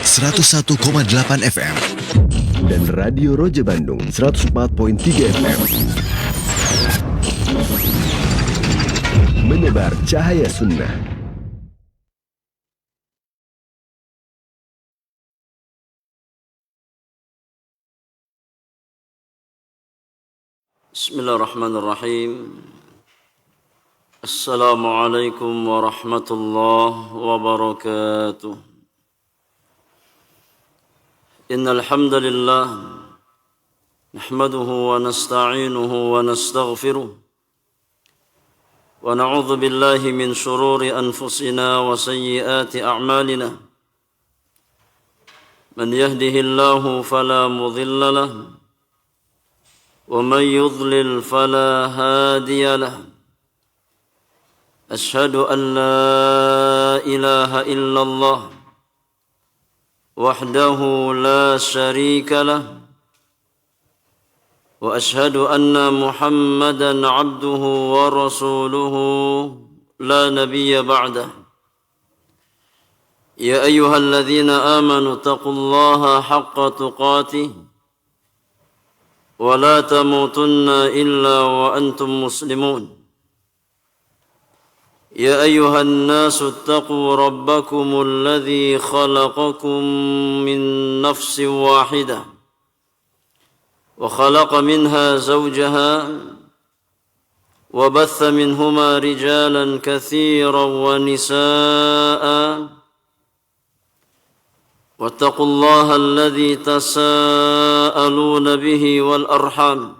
101,8 FM dan Radio Roja Bandung 104.3 FM. Menebar cahaya sunnah. Bismillahirrahmanirrahim. Assalamualaikum warahmatullahi wabarakatuh. Innal hamdalillah nahmaduhu wa nasta'inuhu wa nastaghfiruh wa na'udzu billahi min shururi anfusina wa sayyiati a'malina. Man yahdihillahu fala mudilla lahu wa man yudlil fala hadiya lahu. Ashhadu an la ilaha illallah wahdahu la syarika lah wa ashhadu anna Muhammadan abduhu wa rasuluhu la nabiyya ba'dah. Ya ayyuhalladzina amanu taqullaha haqqa tuqatih wa la tamutunna illa wa antum muslimun. يا أيها الناس اتقوا ربكم الذي خلقكم من نفس واحدة وخلق منها زوجها وبث منهما رجالا كثيرا ونساء واتقوا الله الذي تساءلون به والأرحام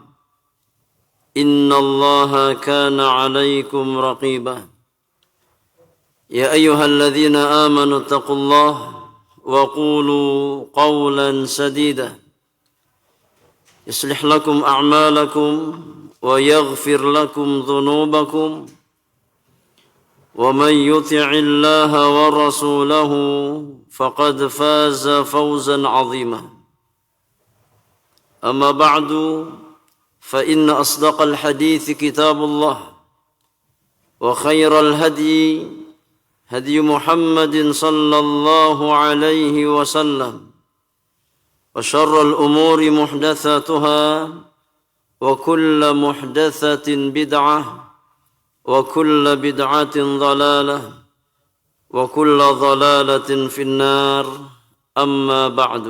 إن الله كان عليكم رقيبا. يا أيها الذين آمنوا اتقوا الله وقولوا قولا سديدا يصلح لكم أعمالكم ويغفر لكم ذنوبكم ومن يطع الله ورسوله فقد فاز فوزا عظيما. أما بعد فإن أصدق الحديث كتاب الله وخير الهدي هدي محمد صلى الله عليه وسلم وشر الأمور محدثاتها وكل محدثة بدعة وكل بدعة ضلالة وكل ضلالة في النار. أما بعد.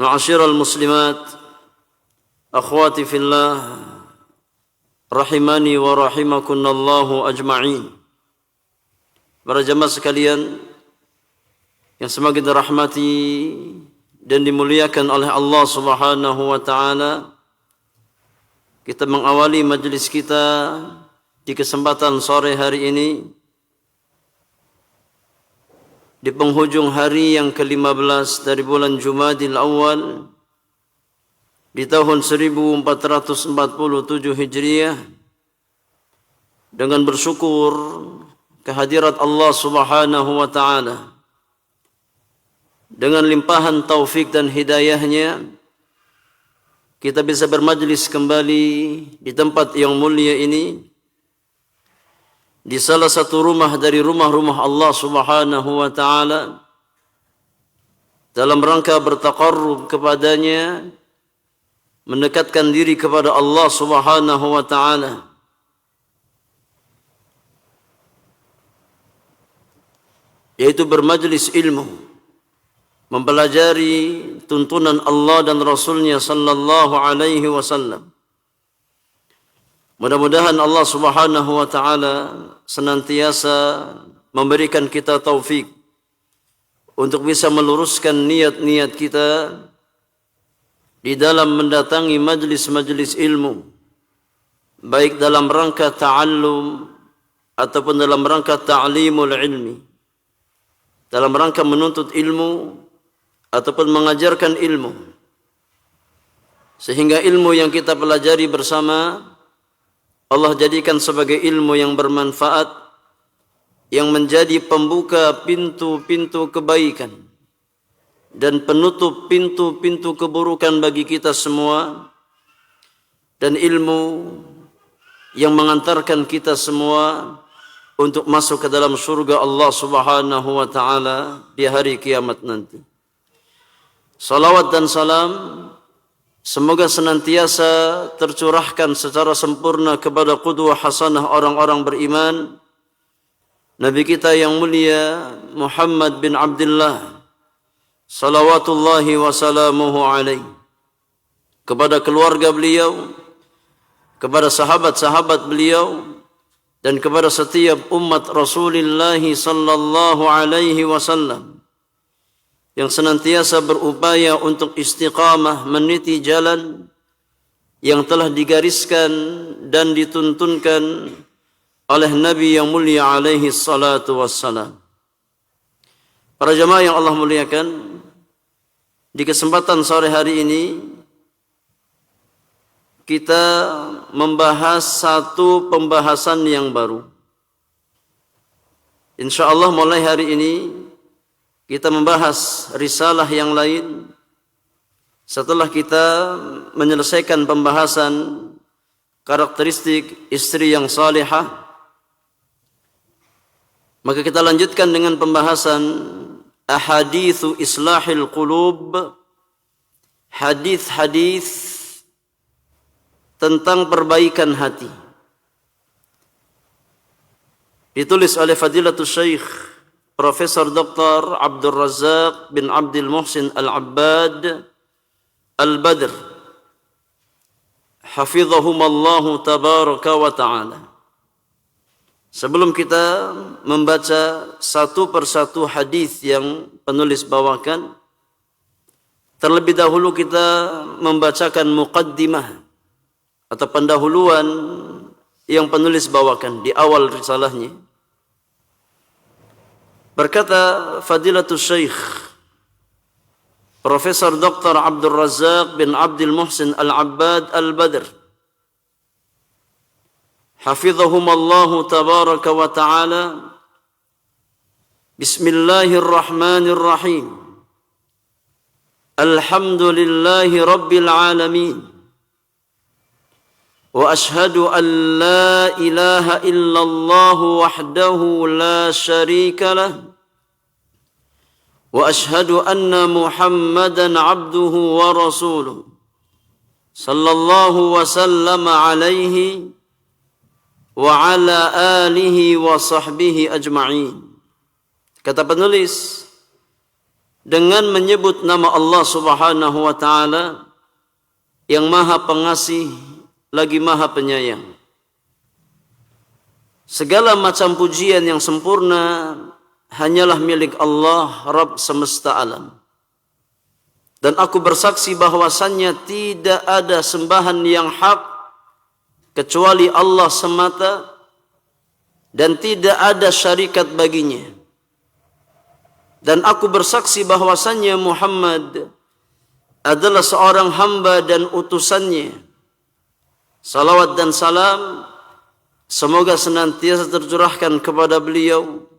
معاشر المسلمات أخواتي في الله rahimani wa rahimakunallahu ajma'in. Para jamaah sekalian yang semakin dirahmati dan dimuliakan oleh Allah Subhanahu wa taala, kita mengawali majelis kita di kesempatan sore hari ini di penghujung hari yang ke-15 dari bulan Jumadil Awal di tahun 1447 Hijriah, dengan bersyukur kehadirat Allah Subhanahu wa taala. Dengan limpahan taufik dan hidayahnya, kita bisa bermajlis kembali di tempat yang mulia ini, di salah satu rumah dari rumah-rumah Allah Subhanahu wa taala, dalam rangka bertaqarrub kepadanya, mendekatkan diri kepada Allah Subhanahu wa taala. Yaitu bermajlis ilmu, mempelajari tuntunan Allah dan Rasulnya sallallahu alaihi wasallam. Mudah-mudahan Allah Subhanahu wa taala senantiasa memberikan kita taufik untuk bisa meluruskan niat-niat kita di dalam mendatangi majlis-majlis ilmu, baik dalam rangka ta'allum ataupun dalam rangka ta'limul ilmi, dalam rangka menuntut ilmu ataupun mengajarkan ilmu, sehingga ilmu yang kita pelajari bersama Allah jadikan sebagai ilmu yang bermanfaat, yang menjadi pembuka pintu-pintu kebaikan dan penutup pintu-pintu keburukan bagi kita semua, dan ilmu yang mengantarkan kita semua untuk masuk ke dalam surga Allah Subhanahu wa taala di hari kiamat nanti. Salawat dan salam semoga senantiasa tercurahkan secara sempurna kepada qudwah hasanah orang-orang beriman, Nabi kita yang mulia Muhammad bin Abdullah salawatullahi wa salamuhu alaihi, kepada keluarga beliau, kepada sahabat-sahabat beliau, dan kepada setiap umat Rasulullah sallallahu alaihi wasallam yang senantiasa berupaya untuk istiqamah meniti jalan yang telah digariskan dan dituntunkan oleh Nabi yang mulia alaihi salatu wassalam. Para jamaah yang Allah muliakan, di kesempatan sore hari ini kita membahas satu pembahasan yang baru. InsyaAllah mulai hari ini kita membahas risalah yang lain setelah kita menyelesaikan pembahasan karakteristik istri yang salihah. Maka kita lanjutkan dengan pembahasan ahaditsu islahil qulub, hadis-hadis tentang perbaikan hati. Ditulis oleh Fadilatul Syekh Profesor Dr. Abdul Razak bin Abdul Muhsin Al-Abbad Al-Badr hafizahumallahu tabaraka wa ta'ala. Sebelum kita membaca satu persatu hadis yang penulis bawakan, terlebih dahulu kita membacakan muqaddimah atau pendahuluan yang penulis bawakan di awal risalahnya. Berkata Fadilatul Syekh Profesor Dr. Abdul Razak bin Abdul Muhsin Al-Abbad Al-Badr hafizahumallahu tabaraka wa ta'ala, Bismillahirrahmanirrahim. Alhamdulillahi rabbil alamin. وأشهد أن لا إله إلا الله وحده لا شريك له وأشهد أن محمدا عبده ورسوله صلى الله وسلم عليه وعلى آله وصحبه أجمعين. Kata penulis, dengan menyebut nama Allah Subhanahu wa taala yang Maha Pengasih lagi Maha Penyayang. Segala macam pujian yang sempurna hanyalah milik Allah, Rabb semesta alam. Dan aku bersaksi bahwasannya tidak ada sembahan yang hak kecuali Allah semata, dan tidak ada syarikat baginya. Dan aku bersaksi bahwasannya Muhammad adalah seorang hamba dan utusannya. Salawat dan salam semoga senantiasa tercurahkan kepada beliau,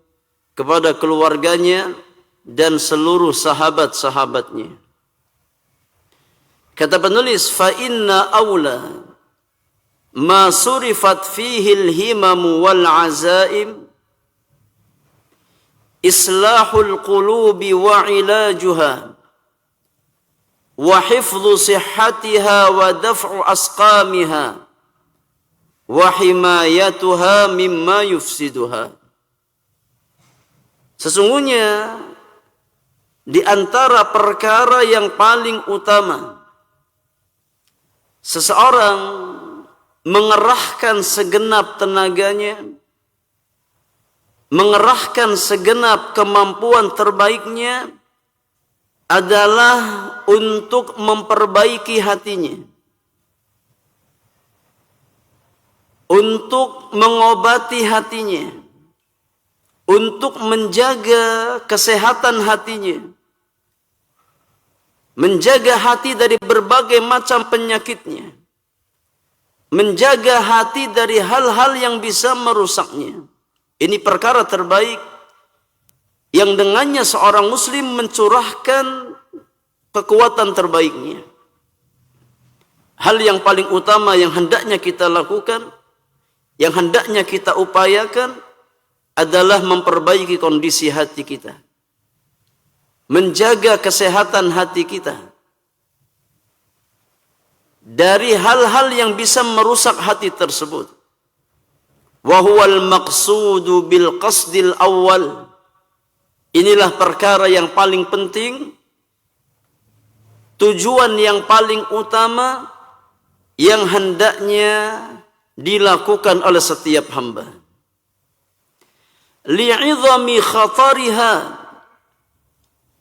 kepada keluarganya, dan seluruh sahabat-sahabatnya. Kata penulis, fa inna awla ma surifat fihi al-himam wal azaim islahul qulubi wa ilajuha wa hifdhu sihhatiha wa daf'u asqamiha wa himayatuha mimma yufsiduha. Sesungguhnya di antara perkara yang paling utama seseorang mengerahkan segenap tenaganya, mengerahkan segenap kemampuan terbaiknya adalah untuk memperbaiki hatinya, untuk mengobati hatinya, untuk menjaga kesehatan hatinya, menjaga hati dari berbagai macam penyakitnya, menjaga hati dari hal-hal yang bisa merusaknya. Ini perkara terbaik yang dengannya seorang muslim mencurahkan kekuatan terbaiknya. Hal yang paling utama yang hendaknya kita lakukan, yang hendaknya kita upayakan adalah memperbaiki kondisi hati kita, menjaga kesehatan hati kita dari hal-hal yang bisa merusak hati tersebut. Wa huwal maqsudu bil qasdil awal. Inilah perkara yang paling penting, tujuan yang paling utama yang hendaknya dilakukan oleh setiap hamba. Li'idhami khatariha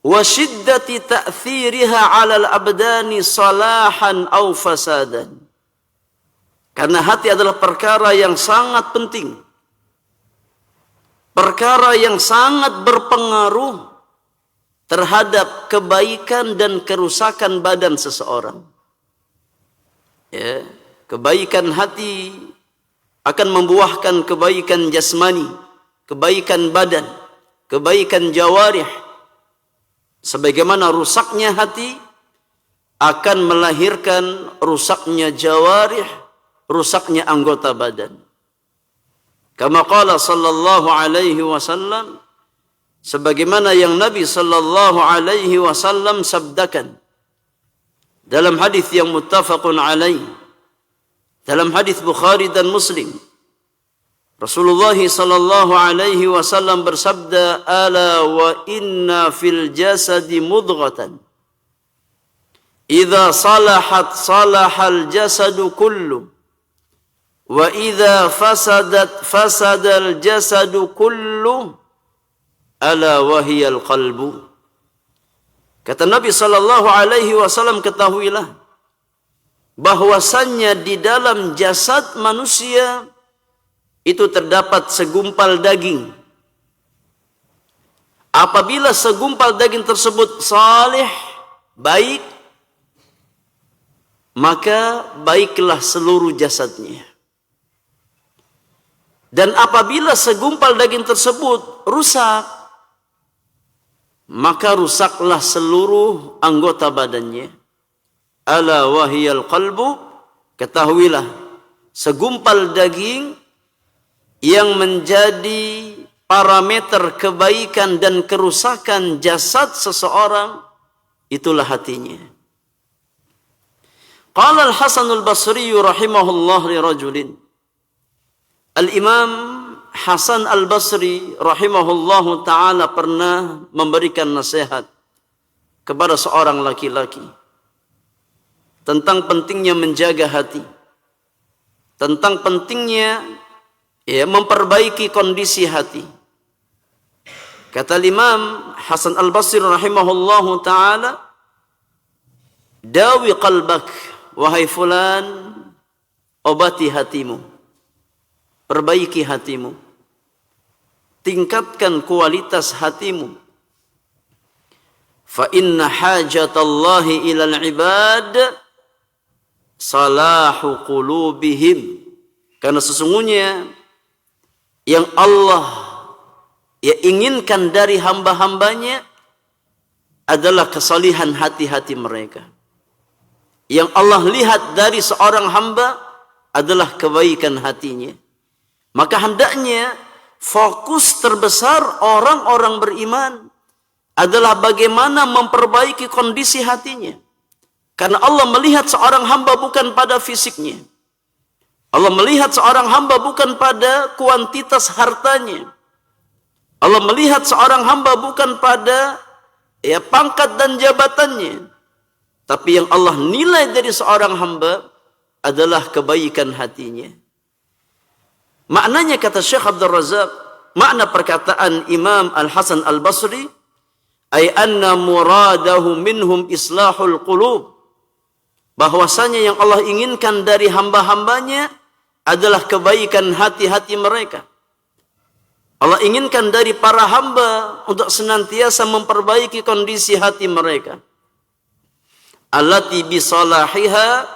wa shiddati ta'thiriha 'ala al-abdani salahan aw fasadan. Karena hati adalah perkara yang sangat penting, perkara yang sangat berpengaruh terhadap kebaikan dan kerusakan badan seseorang. Ya, kebaikan hati akan membuahkan kebaikan jasmani, kebaikan badan, kebaikan jawarih. Sebagaimana rusaknya hati akan melahirkan rusaknya jawarih, rusaknya anggota badan. Kama qala sallallahu alaihi wasallam, sebagaimana yang Nabi sallallahu alaihi wasallam sabdakan dalam hadis yang muttafaqun alaih, dalam hadis Bukhari dan Muslim, Rasulullah sallallahu alaihi wasallam bersabda, ala wa inna fil jasadi mudghatan idza salahat salahal jasadu kullu wa idza fasadat fasadal jasadu kullu ala wahiyal qalbu. Kata Nabi sallallahu alaihi wasallam, ketahuilah bahwasannya di dalam jasad manusia itu terdapat segumpal daging. Apabila segumpal daging tersebut saleh, baik, maka baiklah seluruh jasadnya. Dan apabila segumpal daging tersebut rusak, maka rusaklah seluruh anggota badannya. Ala wahiyal qalbu, ketahuilah segumpal daging yang menjadi parameter kebaikan dan kerusakan jasad seseorang, itulah hatinya. Qala al-Hasan al-Basri rahimahullah li rajulin. Al-Imam Hasan al-Basri rahimahullahu ta'ala pernah memberikan nasihat kepada seorang laki-laki tentang pentingnya menjaga hati, tentang pentingnya memperbaiki kondisi hati. Kata Imam Hasan al-Basri rahimahullahu ta'ala, dawi qalbak, wahai fulan, obati hatimu, perbaiki hatimu, tingkatkan kualitas hatimu. Fa inna hajatallahi ilal ibad salahu qulubihim. Karena sesungguhnya yang Allah inginkan dari hamba-hambanya adalah kesalihan hati-hati mereka. Yang Allah lihat dari seorang hamba adalah kebaikan hatinya. Maka hendaknya fokus terbesar orang-orang beriman adalah bagaimana memperbaiki kondisi hatinya. Karena Allah melihat seorang hamba bukan pada fisiknya. Allah melihat seorang hamba bukan pada kuantitas hartanya. Allah melihat seorang hamba bukan pada pangkat dan jabatannya. Tapi yang Allah nilai dari seorang hamba adalah kebaikan hatinya. Maknanya, kata Syekh Abdul Razak, makna perkataan Imam Al-Hasan Al-Basri, ay anna muradahu minhum islahul qulub, bahwasanya yang Allah inginkan dari hamba-hambanya adalah kebaikan hati-hati mereka. Allah inginkan dari para hamba untuk senantiasa memperbaiki kondisi hati mereka. Allati bisalahiha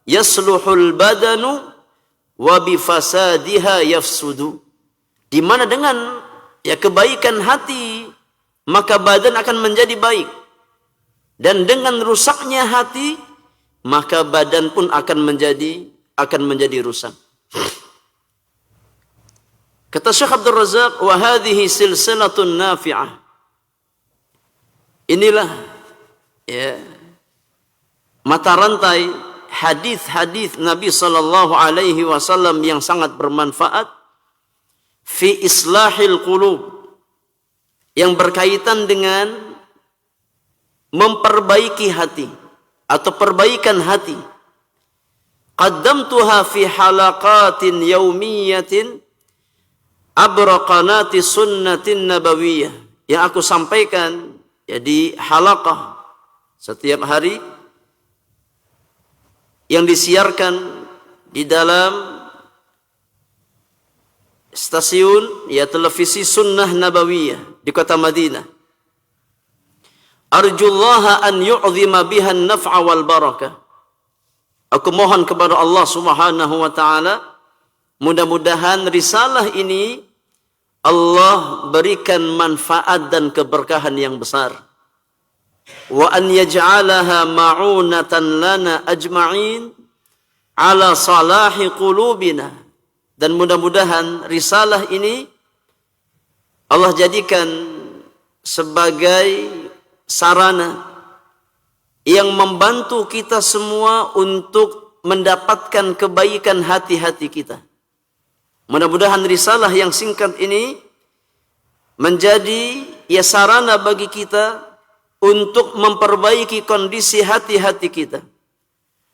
yasluhul badanu wa bifasadiha yafsudu. Di mana dengan kebaikan hati maka badan akan menjadi baik, dan dengan rusaknya hati maka badan pun akan menjadi rusak. Kata Syekh Abdul Razak, wa hadhihi silsilatun nafi'ah. Inilah ya mata rantai hadis-hadis Nabi sallallahu alaihi wasallam yang sangat bermanfaat fi islahil qulub, yang berkaitan dengan memperbaiki hati atau perbaikan hati. Qaddamtuha fi halaqatin yaumiyatin abraqanati sunnatin nabawiyah, yang aku sampaikan ya di halaqah setiap hari yang disiarkan di dalam stasiun ya televisi Sunnah Nabawiyah di kota Madinah. Arjullaha an yu'zima biha an-naf'a wal barakah. Aku mohon kepada Allah Subhanahu wa taala, mudah-mudahan risalah ini Allah berikan manfaat dan keberkahan yang besar. Wa an yaj'alaha ma'unatan lana ajma'in ala salahi qulubina. Dan mudah-mudahan risalah ini Allah jadikan sebagai sarana yang membantu kita semua untuk mendapatkan kebaikan hati-hati kita. Mudah-mudahan risalah yang singkat ini menjadi ya sarana bagi kita untuk memperbaiki kondisi hati-hati kita.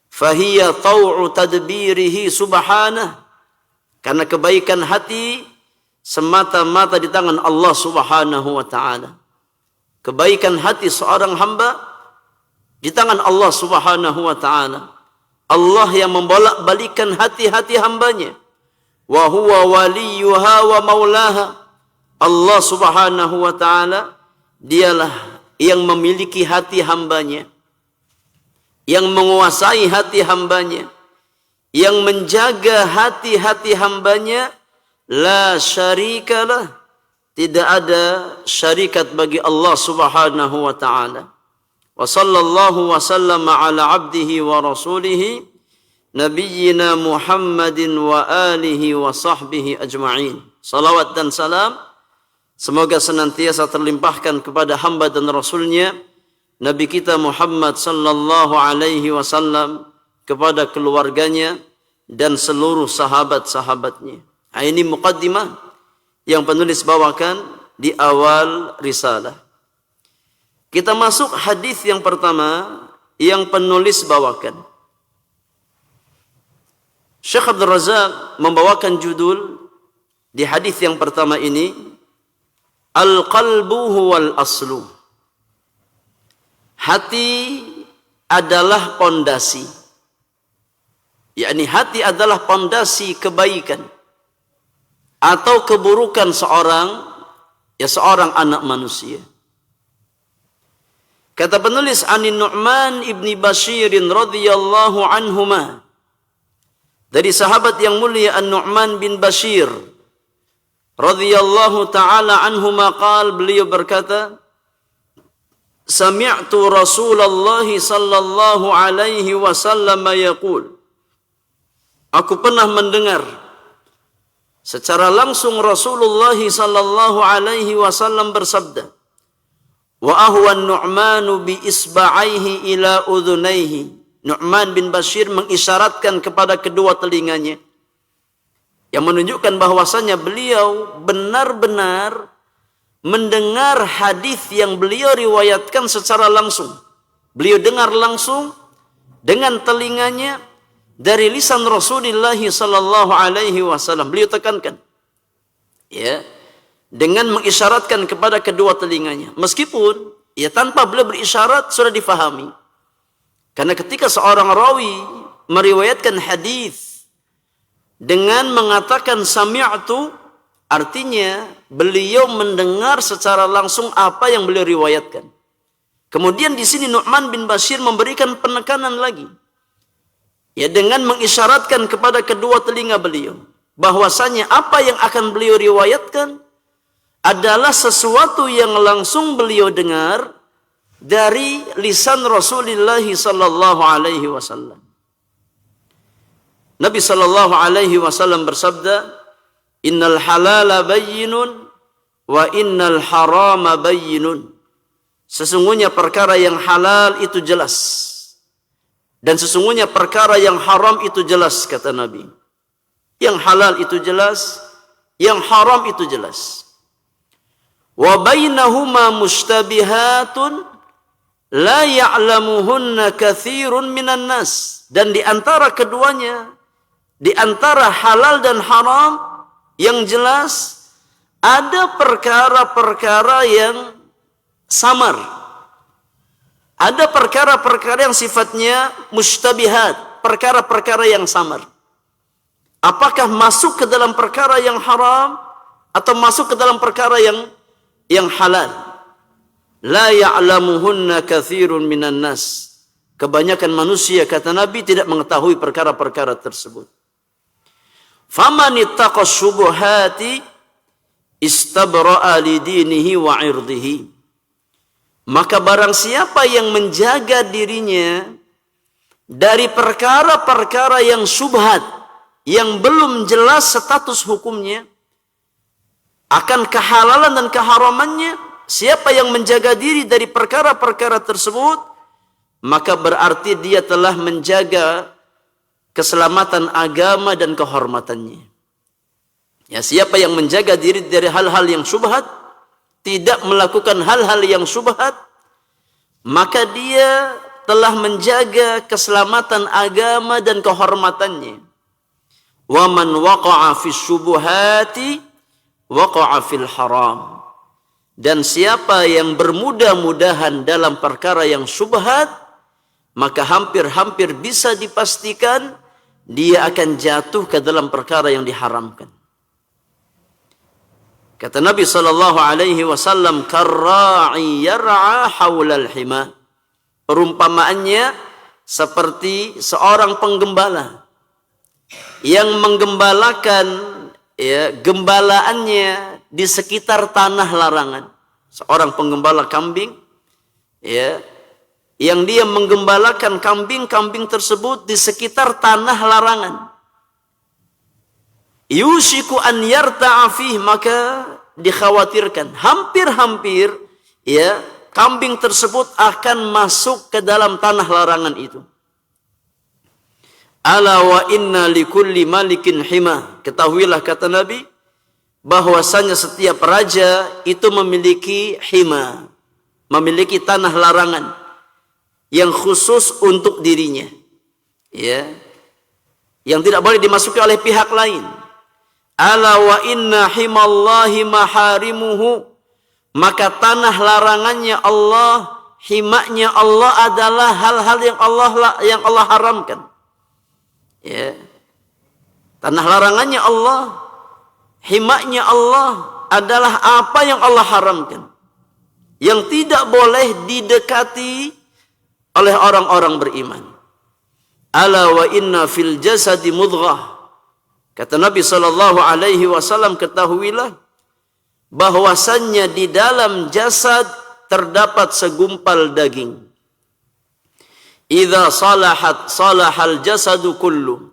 Fahiya tau'u tadbirihi subhanah. Karena kebaikan hati semata-mata di tangan Allah Subhanahu wa taala. Kebaikan hati seorang hamba di tangan Allah Subhanahu wa taala. Allah yang membolak-balikan hati-hati hambanya. Wa huwa waliyuha wa maulaha. Allah Subhanahu wa taala dialah yang memiliki hati hambanya, yang menguasai hati hambanya, yang menjaga hati-hati hambanya. La syarikalah, tidak ada syarikat bagi Allah Subhanahu wa taala. Wa sallallahu wa sallama ala abdihi wa rasulihi nabiyyina Muhammadin wa alihi wa sahbihi ajma'in. Salawat dan salam semoga senantiasa terlimpahkan kepada hamba dan rasulnya Nabi kita Muhammad sallallahu alaihi wasallam, kepada keluarganya dan seluruh sahabat-sahabatnya. Ini muqaddimah yang penulis bawakan di awal risalah. Kita masuk hadis yang pertama yang penulis bawakan. Syekh Abdul Razak membawakan judul di hadis yang pertama ini, Al-qalbu huwal aslu. Hati adalah pondasi. Yakni hati adalah pondasi kebaikan atau keburukan seorang anak manusia. Kata penulis, Anin Nu'man ibni Bashirin radhiyallahu anhuma, dari sahabat yang mulia An-Nu'man bin Bashir radhiyallahu ta'ala anhuma qal, beliau berkata, Sami'tu Rasulullah sallallahu alaihi wasallam yaqul, aku pernah mendengar secara langsung Rasulullah sallallahu alaihi wasallam bersabda, wa ahwan Nu'manu bi isba'aihi ila udhunaihi. Nu'man bin Bashir mengisyaratkan kepada kedua telinganya, yang menunjukkan bahwasanya beliau benar-benar mendengar hadis yang beliau riwayatkan secara langsung. Beliau dengar langsung dengan telinganya dari lisan Rasulullah sallallahu alaihi wasallam. Beliau tekankan ya dengan mengisyaratkan kepada kedua telinganya, meskipun ya tanpa beliau berisyarat sudah difahami. Karena ketika seorang rawi meriwayatkan hadis dengan mengatakan sami'tu, artinya beliau mendengar secara langsung apa yang beliau riwayatkan. Kemudian di sini Nu'man bin Bashir memberikan penekanan lagi, ya dengan mengisyaratkan kepada kedua telinga beliau bahwasanya apa yang akan beliau riwayatkan adalah sesuatu yang langsung beliau dengar dari lisan Rasulullah sallallahu alaihi wasallam. Nabi sallallahu alaihi wasallam bersabda, Innal halala bayyinun wa innal harama bayyinun. Sesungguhnya perkara yang halal itu jelas. Dan sesungguhnya perkara yang haram itu jelas, kata Nabi. Yang halal itu jelas, yang haram itu jelas. Wa bainahuma mustabihatun la ya'lamuhunna katsirun minan nas. Dan di antara keduanya, di antara halal dan haram yang jelas, ada perkara-perkara yang samar. Ada perkara-perkara yang sifatnya mustabihat, perkara-perkara yang samar. Apakah masuk ke dalam perkara yang haram atau masuk ke dalam perkara yang halal? La ya'lamuhunna katsirun minan nas. Kebanyakan manusia, kata Nabi, tidak mengetahui perkara-perkara tersebut. Faman ittaqa syubuhati istabra'a li dinihi wa 'irdihi. Maka barang siapa yang menjaga dirinya dari perkara-perkara yang syubhat, yang belum jelas status hukumnya, akan kehalalan dan keharamannya, siapa yang menjaga diri dari perkara-perkara tersebut, maka berarti dia telah menjaga keselamatan agama dan kehormatannya. Ya, siapa yang menjaga diri dari hal-hal yang syubhat, tidak melakukan hal-hal yang syubhat, maka dia telah menjaga keselamatan agama dan kehormatannya. Wa man waqa'a fis syubuhati waqa'a fil haram. Dan siapa yang bermudah-mudahan dalam perkara yang syubhat, maka hampir-hampir bisa dipastikan dia akan jatuh ke dalam perkara yang diharamkan. Kata Nabi sallallahu alaihi wasallam, karra'i yar'a haulal hima. Perumpamaannya seperti seorang penggembala yang menggembalakan, ya, gembalaannya di sekitar tanah larangan. Seorang penggembala kambing, ya, yang dia menggembalakan kambing-kambing tersebut di sekitar tanah larangan. Yushiku an yarta'a fih, maka dikhawatirkan hampir-hampir, ya, kambing tersebut akan masuk ke dalam tanah larangan itu. Ala wa inna likulli malikin hima. Ketahuilah, kata Nabi, bahwasanya setiap raja itu memiliki hima, memiliki tanah larangan yang khusus untuk dirinya, ya, yang tidak boleh dimasuki oleh pihak lain. Ala wa inna himallahi maharimuhu. Maka tanah larangannya Allah, himaknya Allah adalah hal-hal yang Allah haramkan. Ya. Tanah larangannya Allah, himaknya Allah adalah apa yang Allah haramkan, yang tidak boleh didekati oleh orang-orang beriman. Ala wa inna fil jasadi mudghah. Kata Nabi sallallahu alaihi wasallam, ketahuilah bahwasannya di dalam jasad terdapat segumpal daging. Idza salahat salahal jasadu kullu.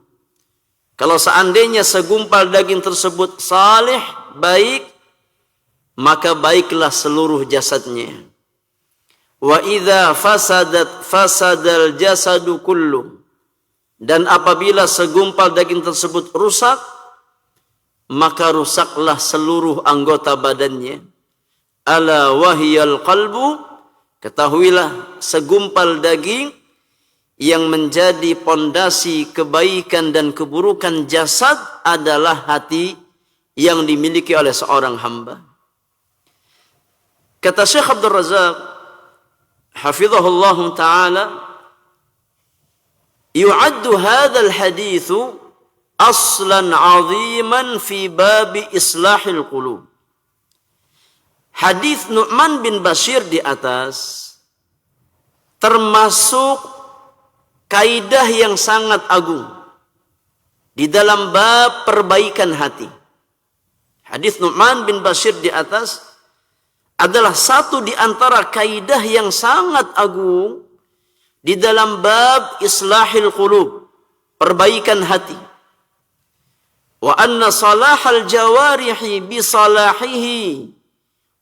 Kalau seandainya segumpal daging tersebut salih, baik, maka baiklah seluruh jasadnya. Wa idza fasadat fasadal jasadu kullu. Dan apabila segumpal daging tersebut rusak, maka rusaklah seluruh anggota badannya. Ala wahiyal qalbu. Ketahuilah, segumpal daging yang menjadi pondasi kebaikan dan keburukan jasad adalah hati yang dimiliki oleh seorang hamba. Kata Syekh Abdul Razak hafizahullah ta'ala, yu'addu hadzal haditsu aslan 'aziman fi babi islahil qulub. Hadis Nu'man bin Bashir di atas termasuk kaidah yang sangat agung di dalam bab perbaikan hati. Hadis Nu'man bin Bashir di atas adalah satu di antara kaidah yang sangat agung di dalam bab islahil qulub, perbaikan hati. wa anna salahal jawarihi bi salahihi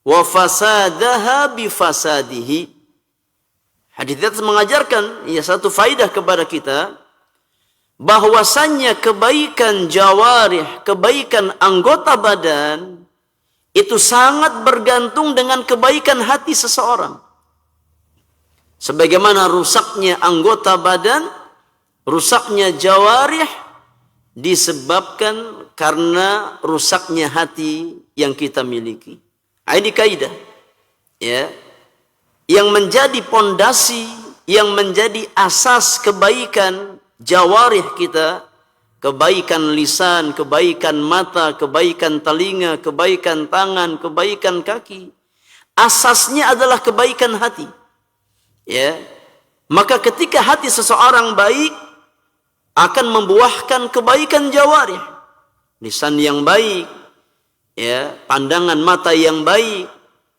wa fasadaha bi fasadihi. Hadis itu mengajarkan satu faidah kepada kita bahwasannya kebaikan jawarih, kebaikan anggota badan itu sangat bergantung dengan kebaikan hati seseorang. Sebagaimana rusaknya anggota badan, rusaknya jawarih disebabkan karena rusaknya hati yang kita miliki. Ini kaidah, ya, yang menjadi pondasi, yang menjadi asas kebaikan jawarih kita, kebaikan lisan, kebaikan mata, kebaikan telinga, kebaikan tangan, kebaikan kaki. Asasnya adalah kebaikan hati. Ya, maka ketika hati seseorang baik akan membuahkan kebaikan jawarih, lisan yang baik, ya, pandangan mata yang baik,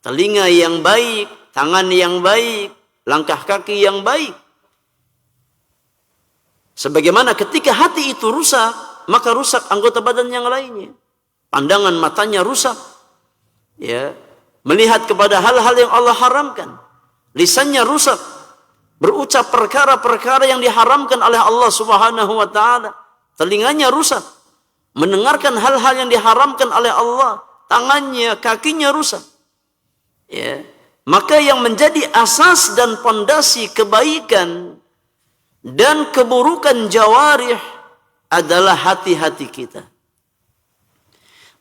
telinga yang baik, tangan yang baik, langkah kaki yang baik. Sebagaimana ketika hati itu rusak, maka rusak anggota badan yang lainnya. Pandangan matanya rusak, ya, melihat kepada hal-hal yang Allah haramkan. Lisannya rusak, berucap perkara-perkara yang diharamkan oleh Allah Subhanahu wa taala. Telinganya rusak, mendengarkan hal-hal yang diharamkan oleh Allah. Tangannya, kakinya rusak. Ya. Maka yang menjadi asas dan pondasi kebaikan dan keburukan jawarih adalah hati-hati kita.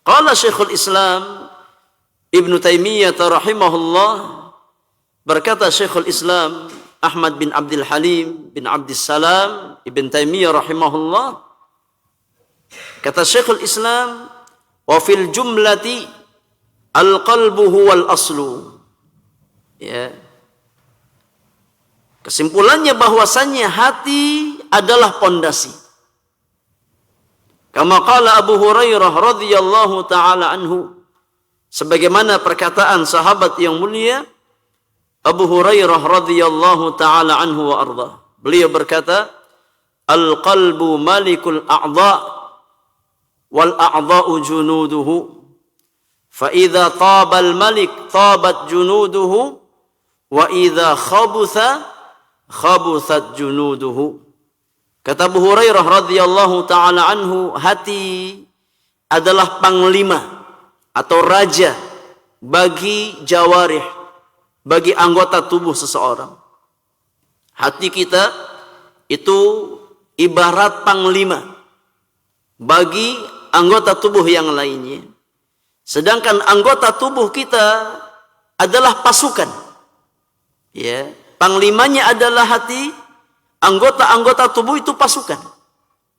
Qala Syekhul Islam Ibn Taimiyah rahimahullah, berkata Syekhul Islam Ahmad bin Abdul Halim bin Abdissalam Ibn Taimiyah rahimahullah, kata Syekhul Islam, wa fil jumlati al-qalbu huwal aslu. Ya. Kesimpulannya bahwasannya hati adalah pondasi. Kama qala Abu Hurairah radhiyallahu taala anhu, sebagaimana perkataan sahabat yang mulia Abu Hurairah radhiyallahu taala anhu wa arda. Beliau berkata, al-qalbu malikul a'dha wal a'dha'u junuduhu. Fa idza taba al-malik tabat junuduhu wa idza khabutha khabuthat junuduhu. Kata Abu Hurairah radhiyallahu taala anhu, hati adalah panglima atau raja bagi jawarih, bagi anggota tubuh seseorang. Hati kita itu ibarat panglima bagi anggota tubuh yang lainnya. Sedangkan anggota tubuh kita adalah pasukan. Ya, panglimanya adalah hati, anggota-anggota tubuh itu pasukan.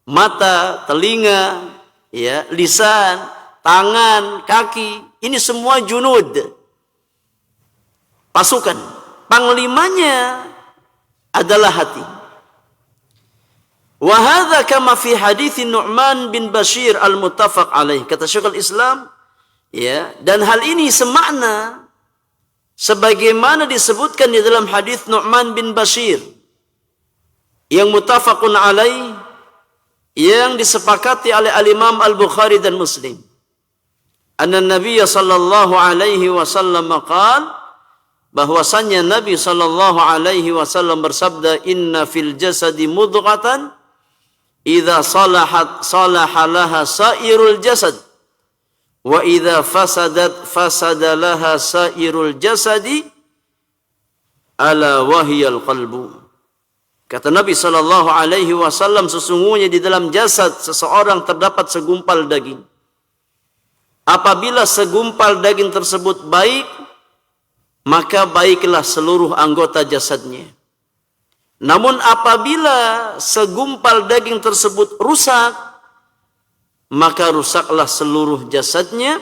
Mata, telinga, ya, lisan, tangan, kaki, ini semua junud. Pasukan. Panglimanya adalah hati. Wa hadza kama fi hadits Nu'man bin Bashir al-muttafaq alaih. Kata Syekhul Islam, ya, dan hal ini semakna sebagaimana disebutkan di dalam hadis Nu'man bin Bashir yang muttafaqun alaih, yang disepakati oleh al-Imam Al-Bukhari dan Muslim. Anna Nabiy sallallahu alaihi wasallam qala, bahwasannya Nabi sallallahu alaihi wasallam bersabda, inna fil jasadi mudghatan idza salahat salaha laha sairul jasad wa idza fasadat fasada laha sairul jasadi ala wahyal qalbu. Kata Nabi sallallahu alaihi wasallam, sesungguhnya di dalam jasad seseorang terdapat segumpal daging. Apabila segumpal daging tersebut baik, maka baiklah seluruh anggota jasadnya. Namun apabila segumpal daging tersebut rusak, maka rusaklah seluruh jasadnya.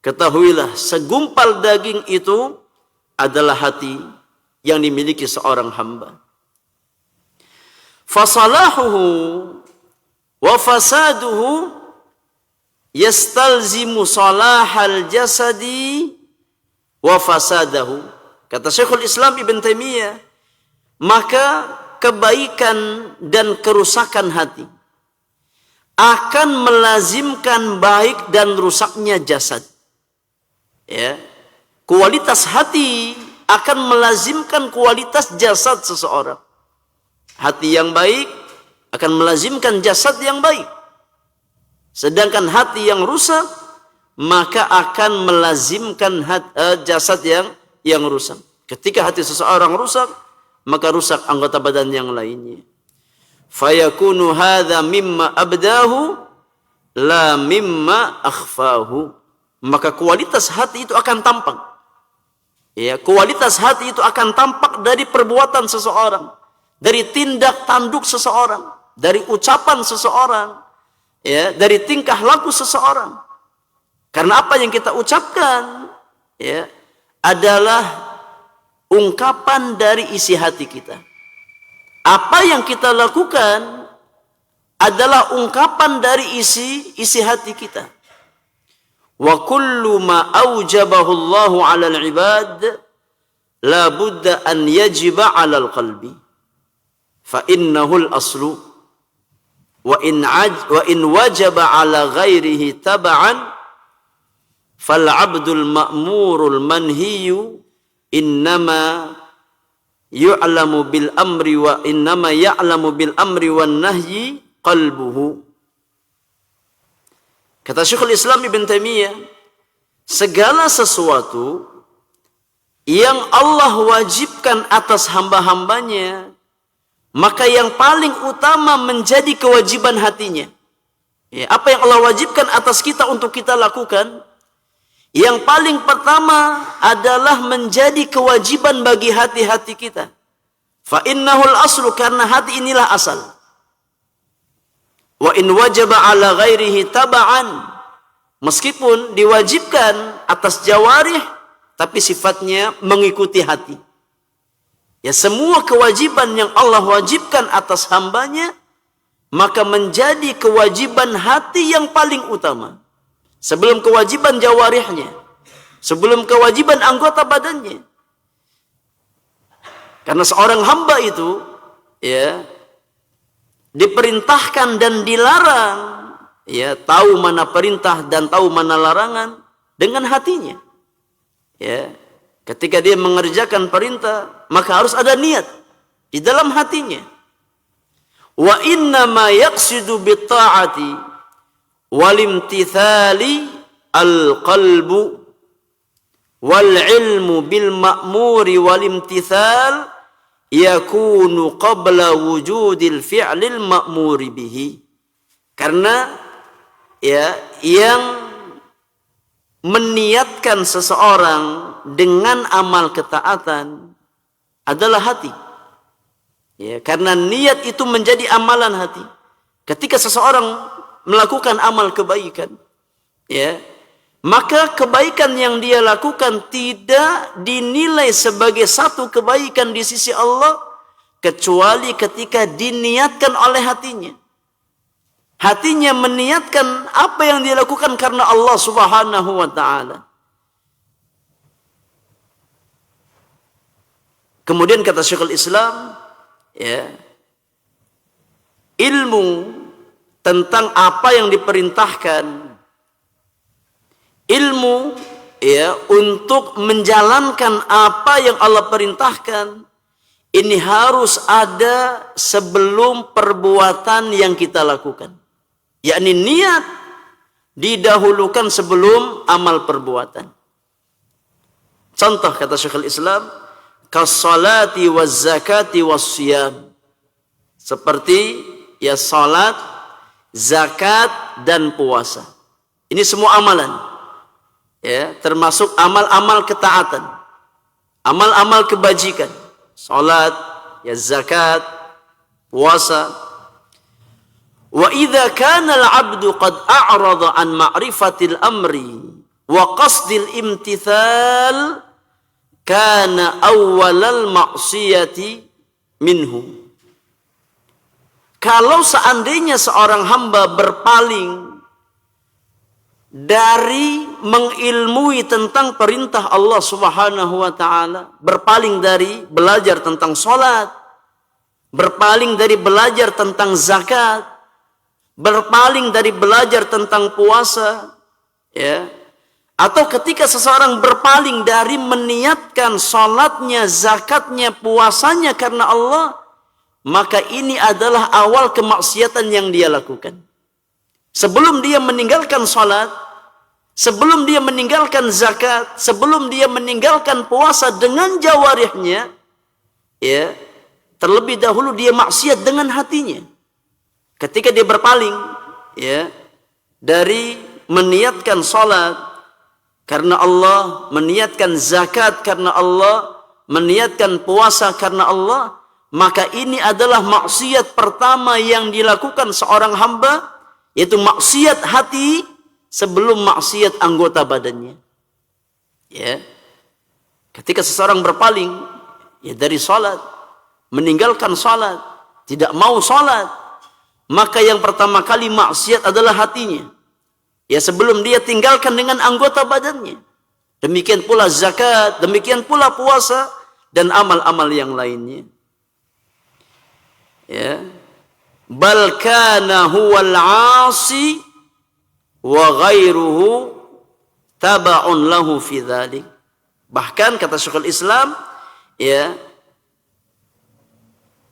Ketahuilah, segumpal daging itu adalah hati yang dimiliki seorang hamba. Fasalahuhu wa fasaduhu yastalzimu salahal jasadi wa fasadahu. Kata Syekhul Islam Ibn Taimiyah, maka kebaikan dan kerusakan hati akan melazimkan baik dan rusaknya jasad. Ya. Kualitas hati akan melazimkan kualitas jasad seseorang. Hati yang baik akan melazimkan jasad yang baik. Sedangkan hati yang rusak maka akan melazimkan jasad yang rusak. Ketika hati seseorang rusak, maka rusak anggota badan yang lainnya. Fayakunu hadza mimma abdahu la mimma akhfahu. Maka kualitas hati itu akan tampak. Ya, kualitas hati itu akan tampak dari perbuatan seseorang, dari tindak tanduk seseorang, dari ucapan seseorang, ya, dari tingkah laku seseorang. Karena apa yang kita ucapkan, ya, adalah ungkapan dari isi hati kita. Apa yang kita lakukan adalah ungkapan dari isi hati kita. Wa kullu ma aujabahu Allahu 'ala al-'ibad la budda an yajiba 'ala al-qalbi fa innahu al-aslu wa in wajaba 'ala ghairihi tab'an fal 'abdul ma'murul manhiyu innama ya'lamu bil amri wa innama ya'lamu bil amri wan nahyi qalbuhu. Kata Syekhul Islam Ibn Taimiyah, segala sesuatu yang Allah wajibkan atas hamba-hambanya, maka yang paling utama menjadi kewajiban hatinya. Ya, apa yang Allah wajibkan atas kita untuk kita lakukan, yang paling pertama adalah menjadi kewajiban bagi hati-hati kita. Fa innahul aslu, karena hati inilah asal. Wa in wajaba ala ghairihi taba'an, meskipun diwajibkan atas jawarih, tapi sifatnya mengikuti hati. Ya, semua kewajiban yang Allah wajibkan atas hambanya, maka menjadi kewajiban hati yang paling utama. Sebelum kewajiban jawarihnya, sebelum kewajiban anggota badannya. Karena seorang hamba itu, ya, diperintahkan dan dilarang, ya, tahu mana perintah dan tahu mana larangan dengan hatinya. Ya, ketika dia mengerjakan perintah, maka harus ada niat di dalam hatinya. Wa inna ma yaqsidu bit ta'ati wal imtithali al qalbu wal ilmu bil ma'muri wal imtithal yakunu qabla wujudil fi'lil ma'muri bihi. Karena, ya, yang meniatkan seseorang dengan amal ketaatan adalah hati. Ya, karena niat itu menjadi amalan hati. Ketika seseorang melakukan amal kebaikan, ya, maka kebaikan yang dia lakukan tidak dinilai sebagai satu kebaikan di sisi Allah kecuali ketika diniatkan oleh hatinya. Hatinya meniatkan apa yang dia lakukan karena Allah Subhanahu wa ta'ala. Kemudian kata Syekhul Islam, ya, ilmu tentang apa yang diperintahkan, ilmu, ya, untuk menjalankan apa yang Allah perintahkan, ini harus ada sebelum perbuatan yang kita lakukan. Yakni niat didahulukan sebelum amal perbuatan. Contoh kata Syekhul Islam, kas-salati waz-zakati was-siyam. Seperti, ya, salat, zakat dan puasa. Ini semua amalan. Ya, termasuk amal-amal ketaatan, amal-amal kebajikan, salat, ya, zakat, puasa. Wa idza kana al-'abdu qad a'rada an ma'rifatil amri wa qasdil imtithal kana awwalal ma'siyati minhu. Kalau seandainya seorang hamba berpaling dari mengilmui tentang perintah Allah Subhanahu wa ta'ala, berpaling dari belajar tentang sholat, berpaling dari belajar tentang zakat, berpaling dari belajar tentang puasa, ya, atau ketika seseorang berpaling dari meniatkan salatnya, zakatnya, puasanya karena Allah, maka ini adalah awal kemaksiatan yang dia lakukan. Sebelum dia meninggalkan salat, sebelum dia meninggalkan zakat, sebelum dia meninggalkan puasa dengan jawarihnya, ya, terlebih dahulu dia maksiat dengan hatinya. Ketika dia berpaling, ya, dari meniatkan salat karena Allah, meniatkan zakat karena Allah, meniatkan puasa karena Allah, maka ini adalah maksiat pertama yang dilakukan seorang hamba, yaitu maksiat hati sebelum maksiat anggota badannya. Ya. Ketika seseorang berpaling, ya, dari salat, meninggalkan salat, tidak mau salat, maka yang pertama kali maksiat adalah hatinya. Ya, sebelum dia tinggalkan dengan anggota badannya. Demikian pula zakat, demikian pula puasa dan amal-amal yang lainnya. Ya. Bal kana huwal 'asi wa ghairuhu taba'un lahu fi dzalik. Bahkan kata Syekhul Islam, ya,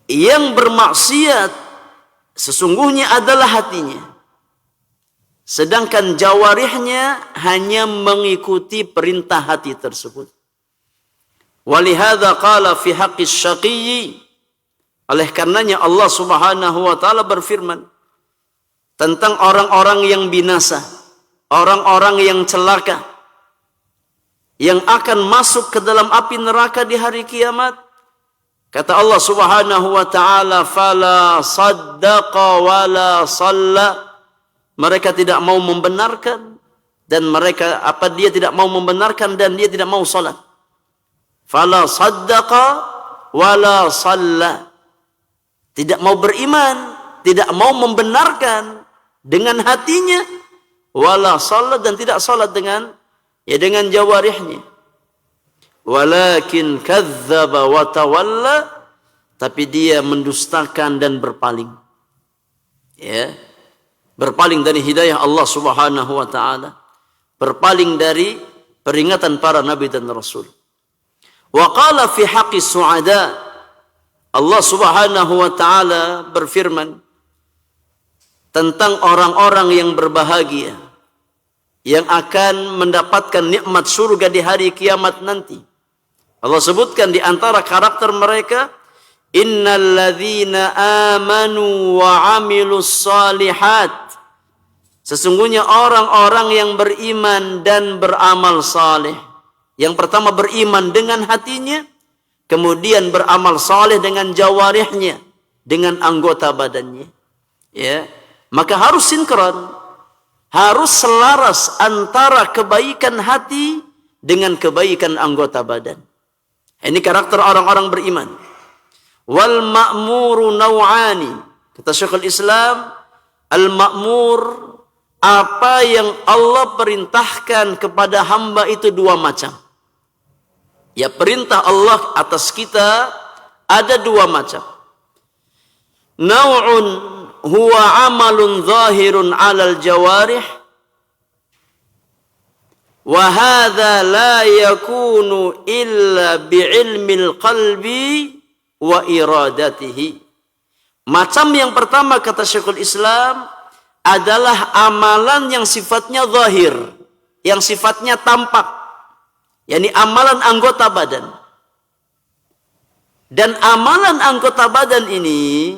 yang bermaksiat sesungguhnya adalah hatinya, sedangkan jawarihnya hanya mengikuti perintah hati tersebut. Walihada qala fi haqqis syaqiyyi, oleh karenanya Allah Subhanahu wa taala berfirman tentang orang-orang yang binasa, orang-orang yang celaka, yang akan masuk ke dalam api neraka di hari kiamat. Kata Allah Subhanahu wa taala, fala saddaqa wala shalla. Mereka tidak mau membenarkan dan dia tidak mau membenarkan dan dia tidak mau salat. Fala saddaqa wala shalla. Tidak mau beriman, tidak mau membenarkan dengan hatinya, wala shalla, dan tidak salat dengan jawarihnya. Walakin kadzdzaba wa tawalla, tapi dia mendustakan dan berpaling. Ya. Berpaling dari hidayah Allah Subhanahu wa taala, berpaling dari peringatan para nabi dan rasul. Wa qala fi haqqis su'ada, Allah Subhanahu wa taala berfirman tentang orang-orang yang berbahagia, yang akan mendapatkan nikmat surga di hari kiamat nanti. Allah sebutkan di antara karakter mereka, innal ladzina amanu wa 'amilus shalihat. Sesungguhnya orang-orang yang beriman dan beramal saleh. Yang pertama beriman dengan hatinya, kemudian beramal saleh dengan jawarihnya, dengan anggota badannya. Ya, maka harus sinkron, harus selaras antara kebaikan hati dengan kebaikan anggota badan. Ini karakter orang-orang beriman. Wal ma'muru naw'ani. Kata Syekhul Islam, al-ma'mur, apa yang Allah perintahkan kepada hamba itu dua macam. Ya, perintah Allah atas kita ada dua macam. Naw'un huwa amalun zahirun 'alal jawarih, wa hadza la yakunu illa bi'ilmil qalbi wa iradatihi. Macam yang pertama kata Syekhul Islam adalah amalan yang sifatnya zahir, yang sifatnya tampak, yakni amalan anggota badan. Dan amalan anggota badan ini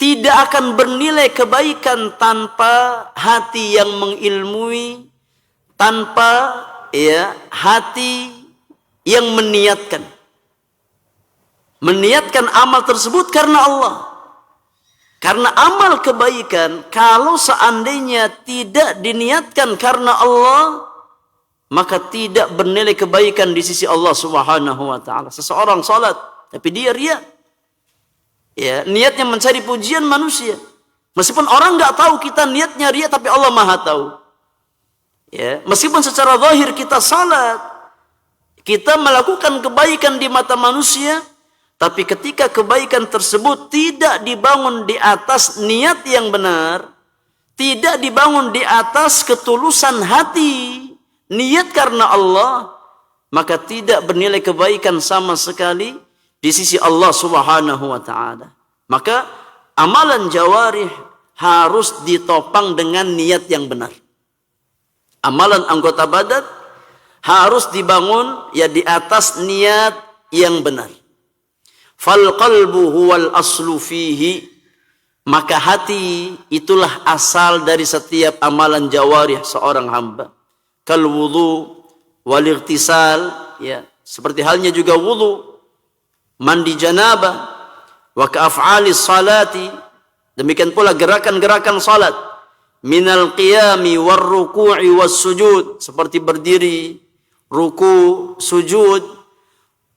tidak akan bernilai kebaikan tanpa hati yang mengilmui, tanpa hati yang meniatkan amal tersebut karena Allah. Karena amal kebaikan kalau seandainya tidak diniatkan karena Allah, maka tidak bernilai kebaikan di sisi Allah Subhanahu wa taala. Seseorang salat tapi dia riya, ya, niatnya mencari pujian manusia. Meskipun orang nggak tahu kita niatnya riya, tapi Allah Maha tahu. Ya, meskipun secara zahir kita salat, kita melakukan kebaikan di mata manusia, tapi ketika kebaikan tersebut tidak dibangun di atas niat yang benar, tidak dibangun di atas ketulusan hati, niat karena Allah, maka tidak bernilai kebaikan sama sekali di sisi Allah Subhanahu wa taala. Maka amalan jawarih harus ditopang dengan niat yang benar. Amalan anggota badan harus dibangun ya di atas niat yang benar. Fal qalbu huwal aslu fihi, maka hati itulah asal dari setiap amalan jawarih seorang hamba. Kal wudu wal ightisal, ya, seperti halnya juga wudu, mandi janabah, wa ka af'alis salati, demikian pula gerakan-gerakan salat, minal qiyami war ruku'i was sujud, seperti berdiri, ruku, sujud,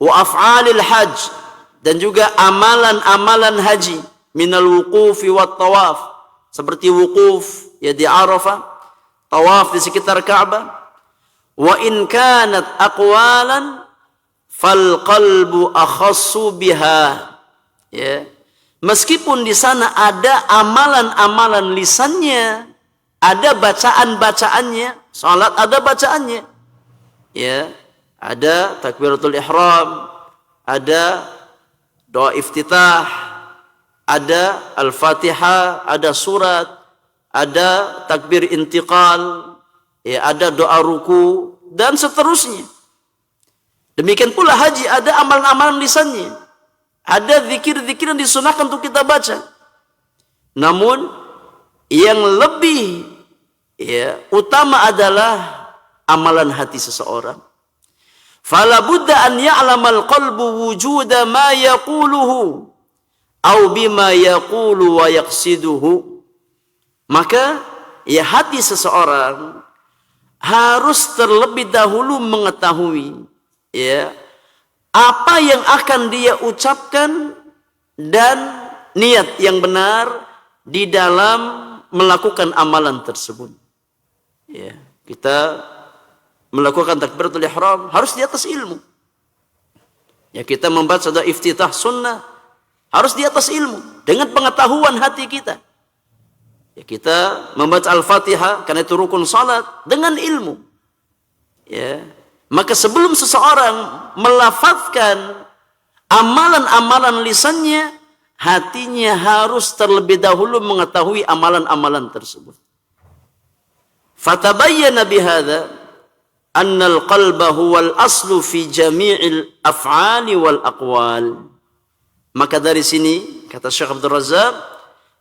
wa af'alil hajj, dan juga amalan-amalan haji, minal wuqufi wat tawaf, seperti wukuf ya di Arafah, tawaf di sekitar Ka'bah. Wa in kanat aqwalan fal qalbu akhassu biha, ya, meskipun di sana ada amalan-amalan lisannya, ada bacaan-bacaannya, salat ada bacaannya, ya, ada takbiratul ihram, ada doa iftitah, ada al-fatihah, ada surat, ada takbir intiqal, ya, ada doa ruku, dan seterusnya. Demikian pula haji, ada amalan-amalan lisannya, ada zikir-zikir yang disunahkan untuk kita baca. Namun yang lebih ya utama adalah amalan hati seseorang. Fala budda an ya'lamal qalbu wujuda ma yaquluhu au bima yaqulu wa yaqsiduhu. Maka ya hati seseorang harus terlebih dahulu mengetahui ya apa yang akan dia ucapkan dan niat yang benar di dalam melakukan amalan tersebut. Ya, kita melakukan takbiratul ihram harus di atas ilmu. Ya, kita membaca doa iftitah sunnah harus di atas ilmu, dengan pengetahuan hati kita. Ya, kita membaca Al-Fatihah karena itu rukun salat dengan ilmu. Ya, maka sebelum seseorang melafazkan amalan-amalan lisannya, hatinya harus terlebih dahulu mengetahui amalan-amalan tersebut. Fatabayyana bihadza annal qalba huwal aslu fi jami'il af'ali wal aqwal. Maka dari sini kata Syekh Abdul Razzaq,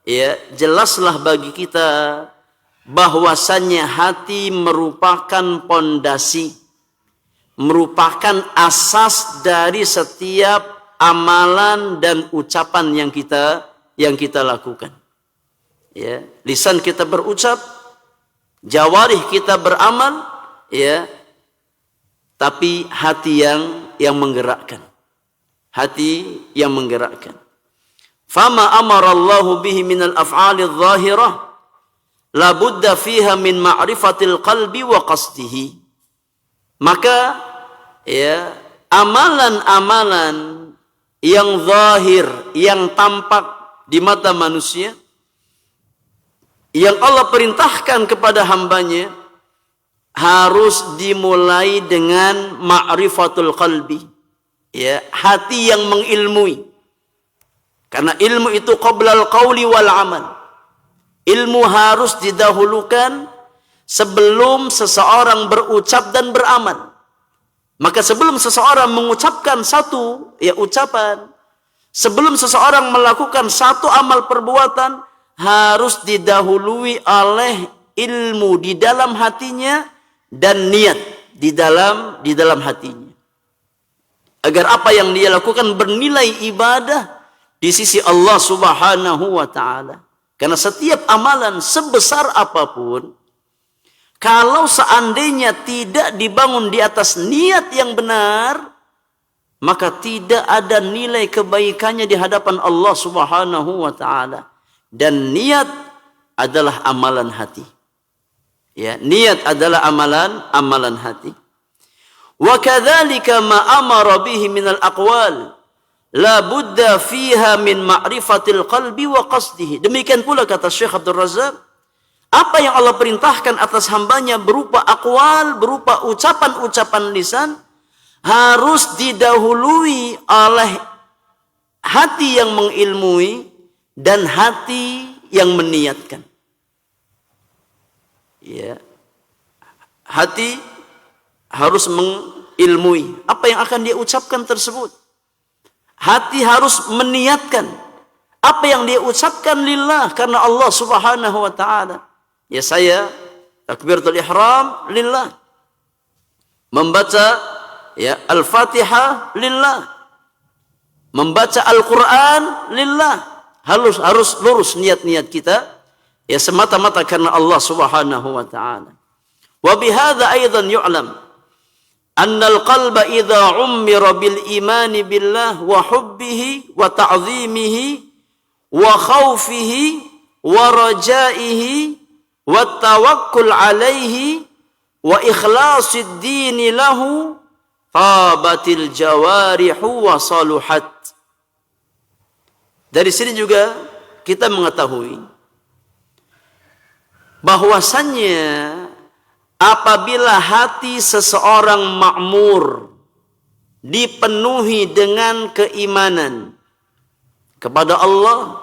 ya, jelaslah bagi kita bahwasannya hati merupakan pondasi, merupakan asas dari setiap amalan dan ucapan yang kita lakukan. Ya, lisan kita berucap, jawarih kita beramal, ya, tapi hati yang menggerakkan. Hati yang menggerakkan. Fama amara Allah bihi min al-af'ali adh-dhahirah la budda fiha min ma'rifatil qalbi wa qasdihi. Maka ya, amalan-amalan yang zahir, yang tampak di mata manusia, yang Allah perintahkan kepada hambanya, harus dimulai dengan ma'rifatul qalbi, ya, hati yang mengilmui. Karena ilmu itu qablal qawli wal amal. Ilmu harus didahulukan sebelum seseorang berucap dan beramal. Maka sebelum seseorang mengucapkan satu ya ucapan, sebelum seseorang melakukan satu amal perbuatan, harus didahului oleh ilmu di dalam hatinya dan niat di dalam hatinya. Agar apa yang dia lakukan bernilai ibadah di sisi Allah Subhanahu wa taala. Karena setiap amalan sebesar apapun, kalau seandainya tidak dibangun di atas niat yang benar, maka tidak ada nilai kebaikannya di hadapan Allah Subhanahu wa taala. Dan niat adalah amalan hati. Ya, niat adalah amalan hati. Wa kadzalika ma amara bihi minal aqwal la budda fiha min ma'rifatil qalbi wa qasdihi. Demikian pula kata Syekh Abdul Razzaq, Apa yang Allah perintahkan atas hambanya berupa aqwal, berupa ucapan-ucapan lisan, harus didahului oleh hati yang mengilmui dan hati yang meniatkan. Ya. Hati harus mengilmui apa yang akan dia ucapkan tersebut. Hati harus meniatkan apa yang dia ucapkan lillah, karena Allah Subhanahu wa taala. Ya, saya takbiratul ihram lillah. Membaca ya Al-Fatihah lillah. Membaca Al-Qur'an lillah. Harus lurus niat-niat kita ya semata-mata karena Allah Subhanahu wa taala. Wa bihadza aidan yu'lam annal qalba idza ummira bil imani billah wa hubbihi wa ta'zimihi wa khawfihi wa rajaihi wa tawakkul alaihi wa ikhlasid dini lahu tabatil jawarihu wa saluhat. Dari sini juga kita mengetahui bahwasannya apabila hati seseorang makmur, dipenuhi dengan keimanan kepada Allah,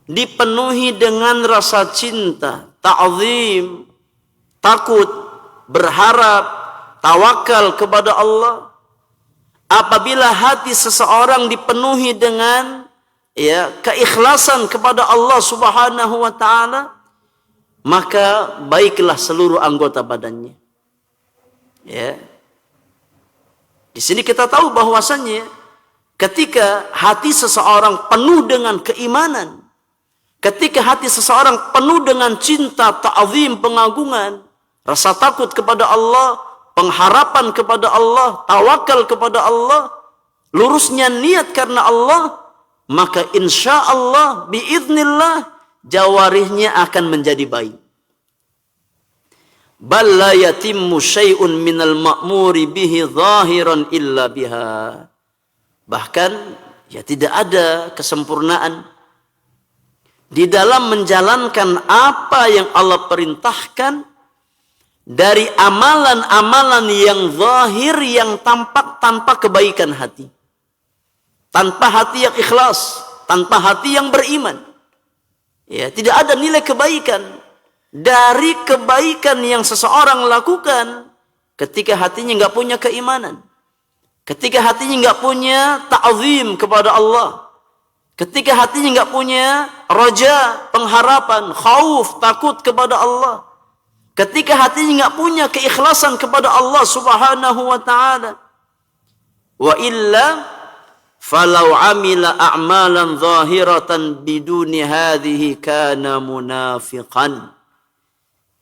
dipenuhi dengan rasa cinta, ta'zim, takut, berharap, tawakal kepada Allah. Apabila hati seseorang dipenuhi dengan ya keikhlasan kepada Allah Subhanahu wa taala, maka baiklah seluruh anggota badannya. Ya. Di sini kita tahu bahwasannya ketika hati seseorang penuh dengan keimanan, ketika hati seseorang penuh dengan cinta, ta'zim, pengagungan, rasa takut kepada Allah, pengharapan kepada Allah, tawakal kepada Allah, lurusnya niat karena Allah, maka insya Allah biiznillah jawarihnya akan menjadi baik. Bal la yatimmu syai'un minal ma'muri bihi zahiran illa biha. Bahkan ya tidak ada kesempurnaan di dalam menjalankan apa yang Allah perintahkan dari amalan-amalan yang zahir, yang tampak tanpa kebaikan hati. Tanpa hati yang ikhlas, tanpa hati yang beriman. Ya, tidak ada nilai kebaikan dari kebaikan yang seseorang lakukan ketika hatinya nggak punya keimanan, ketika hatinya nggak punya ta'zim kepada Allah, ketika hatinya nggak punya raja, pengharapan, khauf, takut kepada Allah, ketika hatinya nggak punya keikhlasan kepada Allah Subhanahu wa taala. Wa illa falau amila a'malan zahiratan biduni hadhihi kana munafiqan.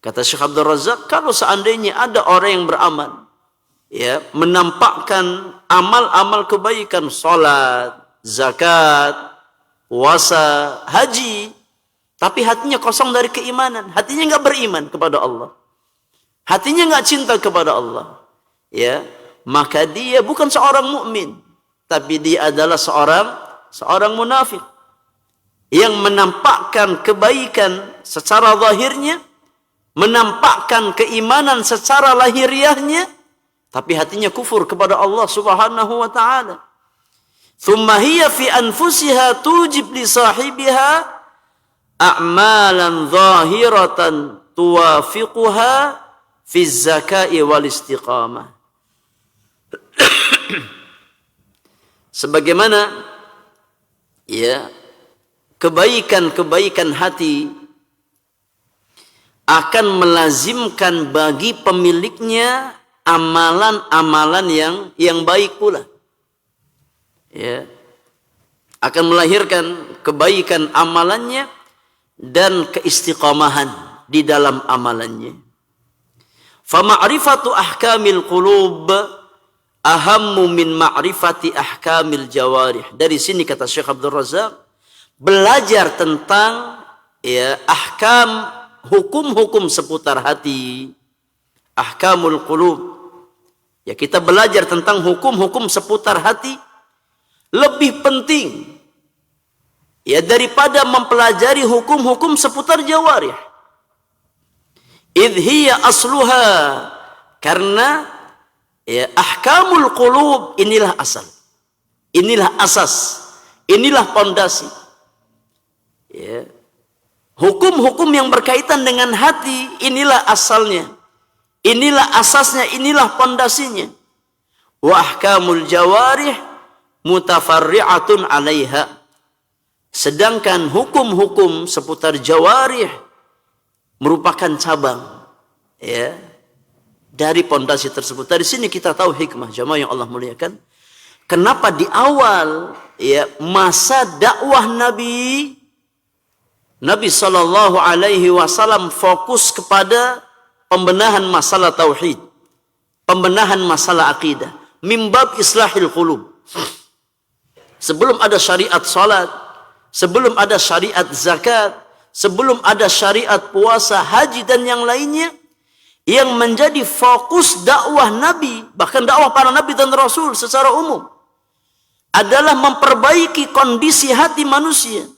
Kata Syekh Abdul Razak, kalau seandainya ada orang yang beramal, ya, menampakkan amal-amal kebaikan, salat, zakat, puasa, haji, tapi hatinya kosong dari keimanan, hatinya enggak beriman kepada Allah, hatinya enggak cinta kepada Allah, ya, maka dia bukan seorang mukmin, tapi dia adalah seorang munafik yang menampakkan kebaikan secara zahirnya, menampakkan keimanan secara lahiriahnya, tapi hatinya kufur kepada Allah Subhanahu wa taala. Thumma hiya fi anfusiha tujib li sahibiha a'malan zahiratan tuwafiquha fi zakai wal istiqamah. Sebagaimana ya kebaikan-kebaikan hati akan melazimkan bagi pemiliknya amalan-amalan yang baik pula. Ya. Akan melahirkan kebaikan amalannya dan keistiqamahan di dalam amalannya. Fa ma'rifatu ahkamil qulub ahammu min ma'rifati ahkamil jawarih. Dari sini kata Syekh Abdul Razak, belajar tentang ya ahkam, hukum-hukum seputar hati, ahkamul qulub. Ya, kita belajar tentang hukum-hukum seputar hati lebih penting ya daripada mempelajari hukum-hukum seputar jawarih. idh hiya asluha, karena ya, ahkamul qulub inilah asal, inilah asas, inilah pondasi. Ya. Hukum-hukum yang berkaitan dengan hati, inilah asalnya, inilah asasnya, inilah pondasinya. Wa ahkamul jawarih mutafarri'atun 'alaiha. Sedangkan hukum-hukum seputar jawarih merupakan cabang, ya, dari pondasi tersebut. Dari sini kita tahu hikmah jamaah yang Allah muliakan. Kenapa di awal, ya, masa dakwah Nabi Shallallahu Alaihi Wasallam fokus kepada pembenahan masalah tauhid, pembenahan masalah akidah, mimbab islahil qulub. Sebelum ada syariat salat, sebelum ada syariat zakat, sebelum ada syariat puasa, haji dan yang lainnya, yang menjadi fokus dakwah Nabi, bahkan dakwah para Nabi dan Rasul secara umum, adalah memperbaiki kondisi hati manusia.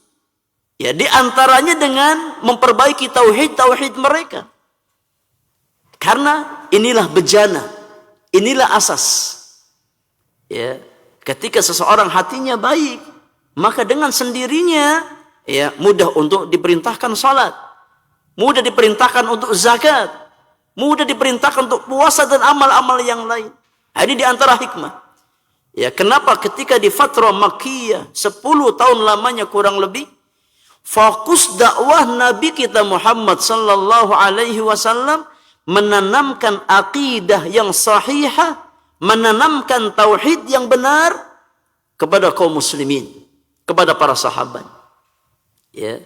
Ya, di antaranya dengan memperbaiki tauhid mereka. Karena inilah bejana, inilah asas. Ya, ketika seseorang hatinya baik, maka dengan sendirinya, ya, mudah untuk diperintahkan salat, mudah diperintahkan untuk zakat, mudah diperintahkan untuk puasa dan amal-amal yang lain. Ini di antara hikmah. Ya, kenapa ketika di fatrah Makkiyah 10 tahun lamanya kurang lebih, fokus dakwah Nabi kita Muhammad sallallahu alaihi wasallam menanamkan akidah yang sahihah, menanamkan tauhid yang benar kepada kaum muslimin, kepada para sahabat. Ya.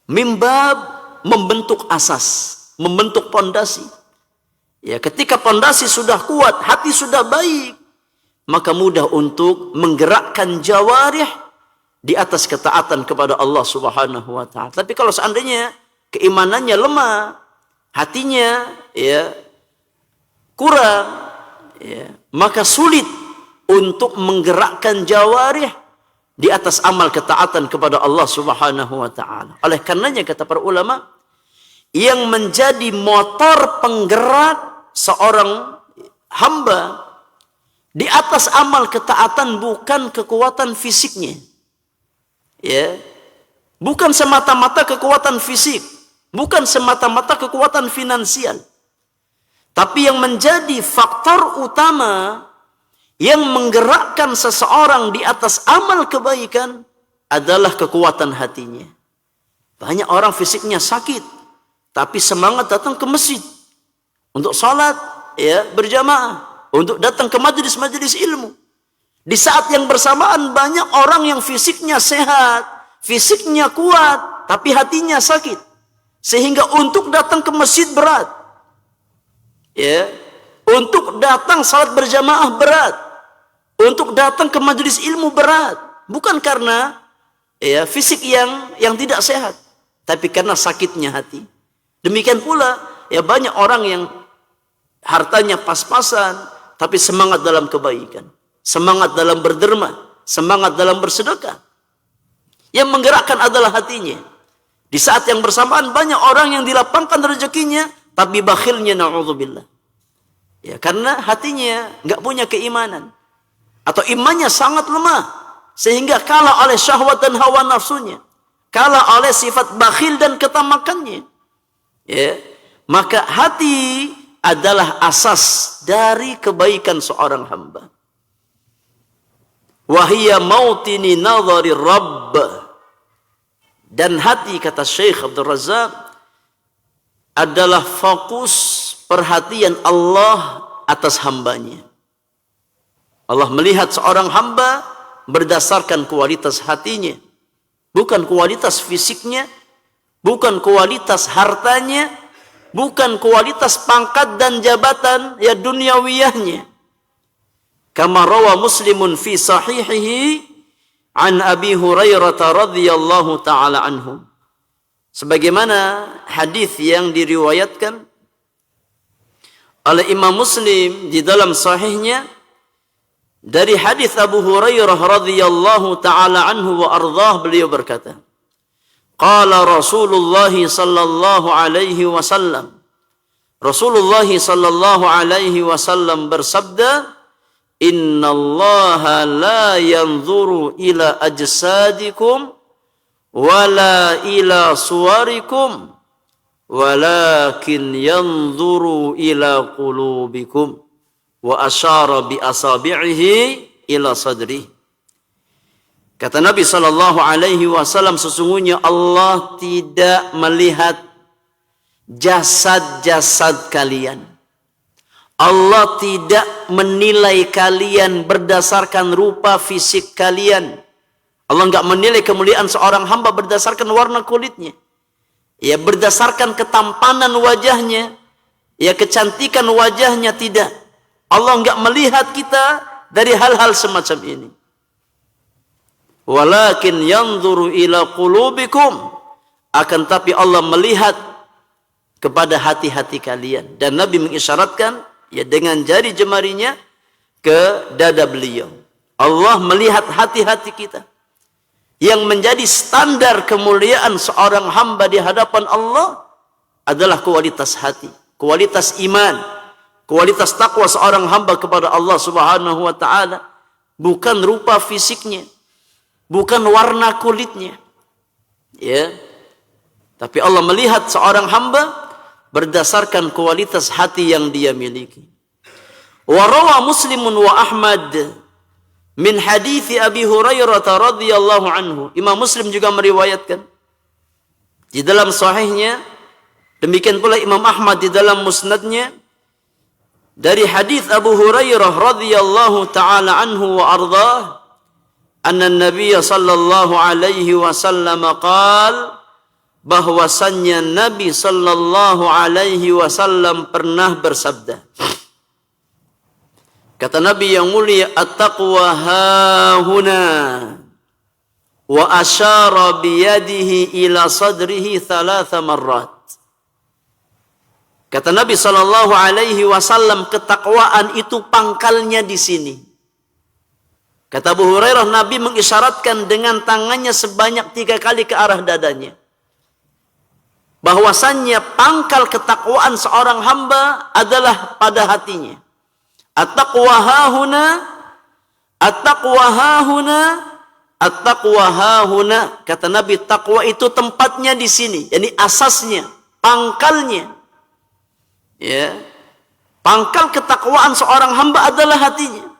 Mimbab membentuk asas, membentuk pondasi. Ya, ketika pondasi sudah kuat, hati sudah baik, maka mudah untuk menggerakkan jawarih di atas ketaatan kepada Allah Subhanahu wa taala. Tapi kalau seandainya keimanannya lemah, hatinya, ya, kurang, ya, maka sulit untuk menggerakkan jawarih di atas amal ketaatan kepada Allah Subhanahu wa taala. Oleh karenanya kata para ulama, yang menjadi motor penggerak seorang hamba di atas amal ketaatan bukan kekuatan fisiknya. Ya, bukan semata-mata kekuatan fisik, bukan semata-mata kekuatan finansial, tapi yang menjadi faktor utama yang menggerakkan seseorang di atas amal kebaikan adalah kekuatan hatinya. Banyak orang fisiknya sakit, tapi semangat datang ke masjid untuk salat, ya, berjamaah, untuk datang ke majelis-majelis ilmu. Di saat yang bersamaan banyak orang yang fisiknya sehat, fisiknya kuat, tapi hatinya sakit. Sehingga untuk datang ke masjid berat. Ya, untuk datang salat berjamaah berat. Untuk datang ke majelis ilmu berat. Bukan karena, ya, fisik yang tidak sehat, tapi karena sakitnya hati. Demikian pula, ya, banyak orang yang hartanya pas-pasan, tapi semangat dalam kebaikan, semangat dalam berderma, semangat dalam bersedekah. Yang menggerakkan adalah hatinya. Di saat yang bersamaan banyak orang yang dilapangkan rezekinya, tapi bakhilnya, na'udzubillah. Ya, karena hatinya nggak punya keimanan, atau imannya sangat lemah, sehingga kalah oleh syahwat dan hawa nafsunya, kalah oleh sifat bakhil dan ketamakannya. Ya, maka hati adalah asas dari kebaikan seorang hamba. Wahiyya mautini nadhari Rabb. Dan hati, kata Syekh Abdul Razak, adalah fokus perhatian Allah atas hambanya. Allah melihat seorang hamba berdasarkan kualitas hatinya, bukan kualitas fisiknya, bukan kualitas hartanya, bukan kualitas pangkat dan jabatan ya duniawiyahnya. Kama rawa Muslimun fi sahihihi an Abi Hurairah radhiyallahu taala anhu. Sebagaimana hadis yang diriwayatkan oleh Imam Muslim di dalam sahihnya dari hadis Abu Hurairah radhiyallahu taala anhu wa ardhah, beliau berkata, qala Rasulullah sallallahu alaihi wasallam, Rasulullah sallallahu alaihi wasallam bersabda, "Innallaha la yanzuru ila ajsadikum wala ila suwarikum walakin yanzuru ila qulubikum." Wa asyara bi asabi'ihi ila sadri. Kata Nabi sallallahu alaihi wasallam, sesungguhnya Allah tidak melihat jasad-jasad kalian. Allah tidak menilai kalian berdasarkan rupa fisik kalian. Allah enggak menilai kemuliaan seorang hamba berdasarkan warna kulitnya. Ya, berdasarkan ketampanan wajahnya, ya, kecantikan wajahnya, tidak. Allah enggak melihat kita dari hal-hal semacam ini. Walakin yanzuru ila qulubikum, akan tapi Allah melihat kepada hati-hati kalian. Dan Nabi mengisyaratkan, ya, dengan jari jemarinya ke dada beliau. Allah melihat hati-hati kita. Yang menjadi standar kemuliaan seorang hamba di hadapan Allah adalah kualitas hati, kualitas iman, kualitas takwa seorang hamba kepada Allah Subhanahu wa taala, bukan rupa fisiknya, bukan warna kulitnya. Ya. Tapi Allah melihat seorang hamba berdasarkan kualitas hati yang dia miliki. Wa rawa Muslimun wa Ahmad min hadithi Abi Hurairah radhiyallahu anhu. Imam Muslim juga meriwayatkan di dalam sahihnya, demikian pula Imam Ahmad di dalam musnadnya, dari hadis Abu Hurairah radhiyallahu taala anhu wa ardhah, anna Nabi sallallahu alaihi wasallam qala, bahwasannya Nabi sallallahu alaihi wasallam pernah bersabda. Kata Nabi yang mulia, at-taqwa hahuna, wa asyara biyadihi ila sadrihi 3 marrat. Kata Nabi sallallahu alaihi wasallam, ketakwaan itu pangkalnya di sini. Kata Abu Hurairah, Nabi mengisyaratkan dengan tangannya sebanyak 3 kali ke arah dadanya. Bahwasannya pangkal ketakwaan seorang hamba adalah pada hatinya. At-taqwa hahuna, at-taqwa hahuna, at-taqwa hahuna. Kata Nabi, takwa itu tempatnya di sini. Yani asasnya, pangkalnya. Ya. Pangkal ketakwaan seorang hamba adalah hatinya.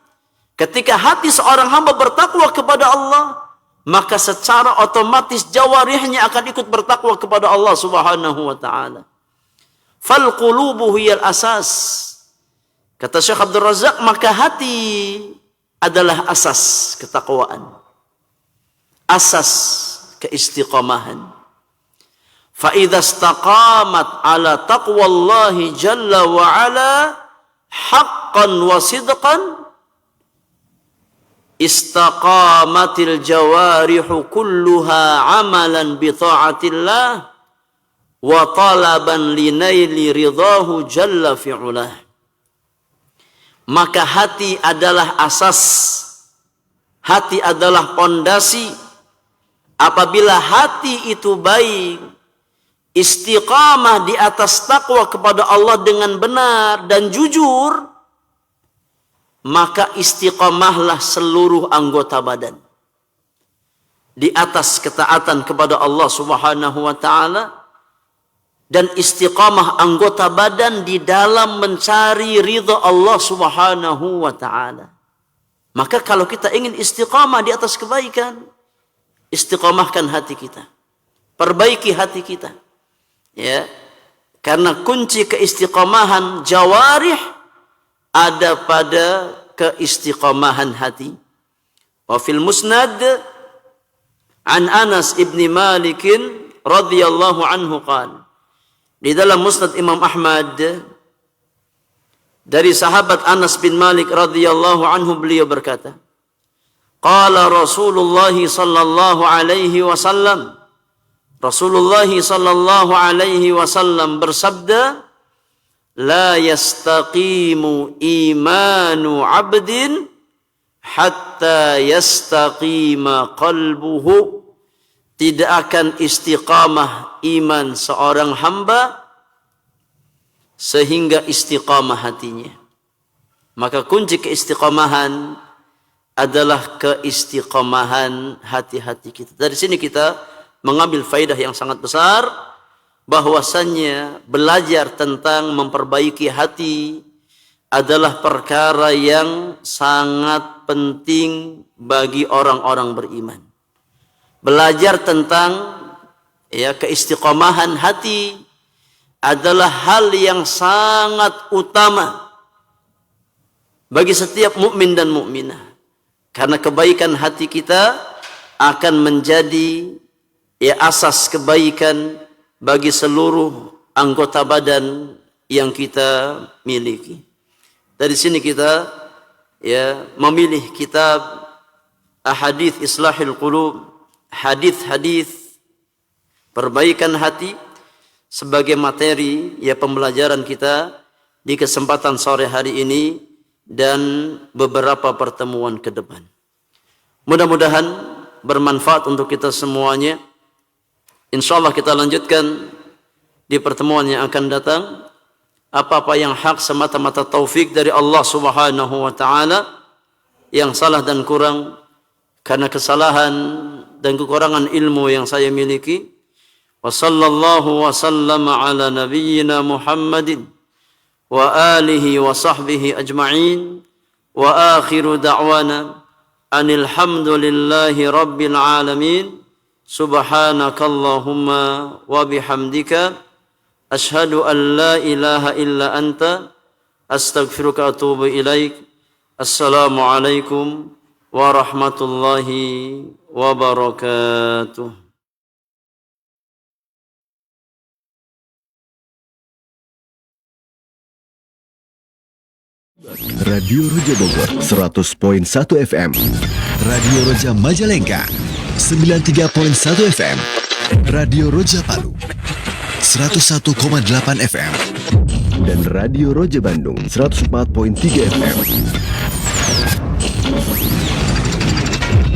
Ketika hati seorang hamba bertakwa kepada Allah, maka secara otomatis jawarihnya akan ikut bertakwa kepada Allah Subhanahu wa taala. Fal qulubu hiyal asas. Kata Syekh Abdul Razak, maka hati adalah asas ketakwaan. Asas keistiqamahan. Fa idza istaqamat ala taqwallahi jalla wa ala haqqan wa sidqan, istaqamatil jawarihu kulluha amalan bi ta'atillah wa talaban linaili ridahu jalla fi'ulah. Maka hati adalah asas, hati adalah pondasi. Apabila hati itu baik, istiqamah di atas takwa kepada Allah dengan benar dan jujur, maka istiqamahlah seluruh anggota badan di atas ketaatan kepada Allah Subhanahu wa taala, dan istiqamah anggota badan di dalam mencari ridha Allah Subhanahu wa taala. Maka kalau kita ingin istiqamah di atas kebaikan, istiqamahkan hati kita, perbaiki hati kita. Ya. Karena kunci keistiqamahan jawarih ada pada keistiqamahan hati. Wa fil musnad an Anas ibn Malik radhiyallahu anhu qala, di dalam musnad Imam Ahmad dari sahabat Anas bin Malik radhiyallahu anhu, beliau berkata, qala Rasulullah sallallahu alaihi wasallam, Rasulullah sallallahu alaihi wasallam bersabda, la yastaqimu imanu abdin hatta yastaqima qalbuhu. Tidak akan istiqamah iman seorang hamba sehingga istiqamah hatinya. Maka kunci keistiqamahan adalah keistiqamahan hati-hati kita. Dari sini kita mengambil faidah yang sangat besar, bahwasannya belajar tentang memperbaiki hati adalah perkara yang sangat penting bagi orang-orang beriman. Belajar tentang keistiqamahan hati adalah hal yang sangat utama bagi setiap mukmin dan mukminah. Karena kebaikan hati kita akan menjadi asas kebaikan bagi seluruh anggota badan yang kita miliki. Dari sini kita memilih kitab Ahadits Islahil Qulub, hadis-hadis perbaikan hati sebagai materi pembelajaran kita di kesempatan sore hari ini dan beberapa pertemuan ke depan. Mudah-mudahan bermanfaat untuk kita semuanya. Insyaallah kita lanjutkan di pertemuan yang akan datang. Apa-apa yang hak semata-mata taufik dari Allah Subhanahu wa taala, yang salah dan kurang karena kesalahan dan kekurangan ilmu yang saya miliki. Wa sallallahu wa sallama ala nabiyyina Muhammadin wa alihi wa sahbihi ajma'in, wa akhiru da'wana anil hamdulillahi rabbil alamin. Subhanakallahumma wa bihamdika ashhadu an la ilaha illa anta astaghfiruka wa atubu ilaik. Assalamu alaikum warahmatullahi wabarakatuh. Radio Roja Bogor 100.1 FM, Radio Roja Majalengka 93.1 FM, Radio Roja Palu 101,8 FM, dan Radio Roja Bandung 104.3 FM.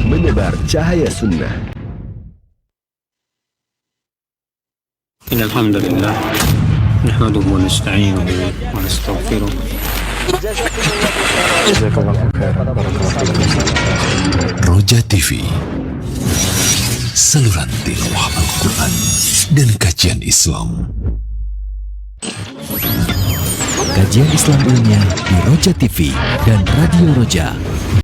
Menebar cahaya sunnah. Alhamdulillah, nahmaduhu wa nasta'inuhu wa nastaghfiruh. Roja TV, saluran tilawah Al-Quran dan kajian Islam. Kajian Islam ilmiah di Roja TV dan Radio Roja.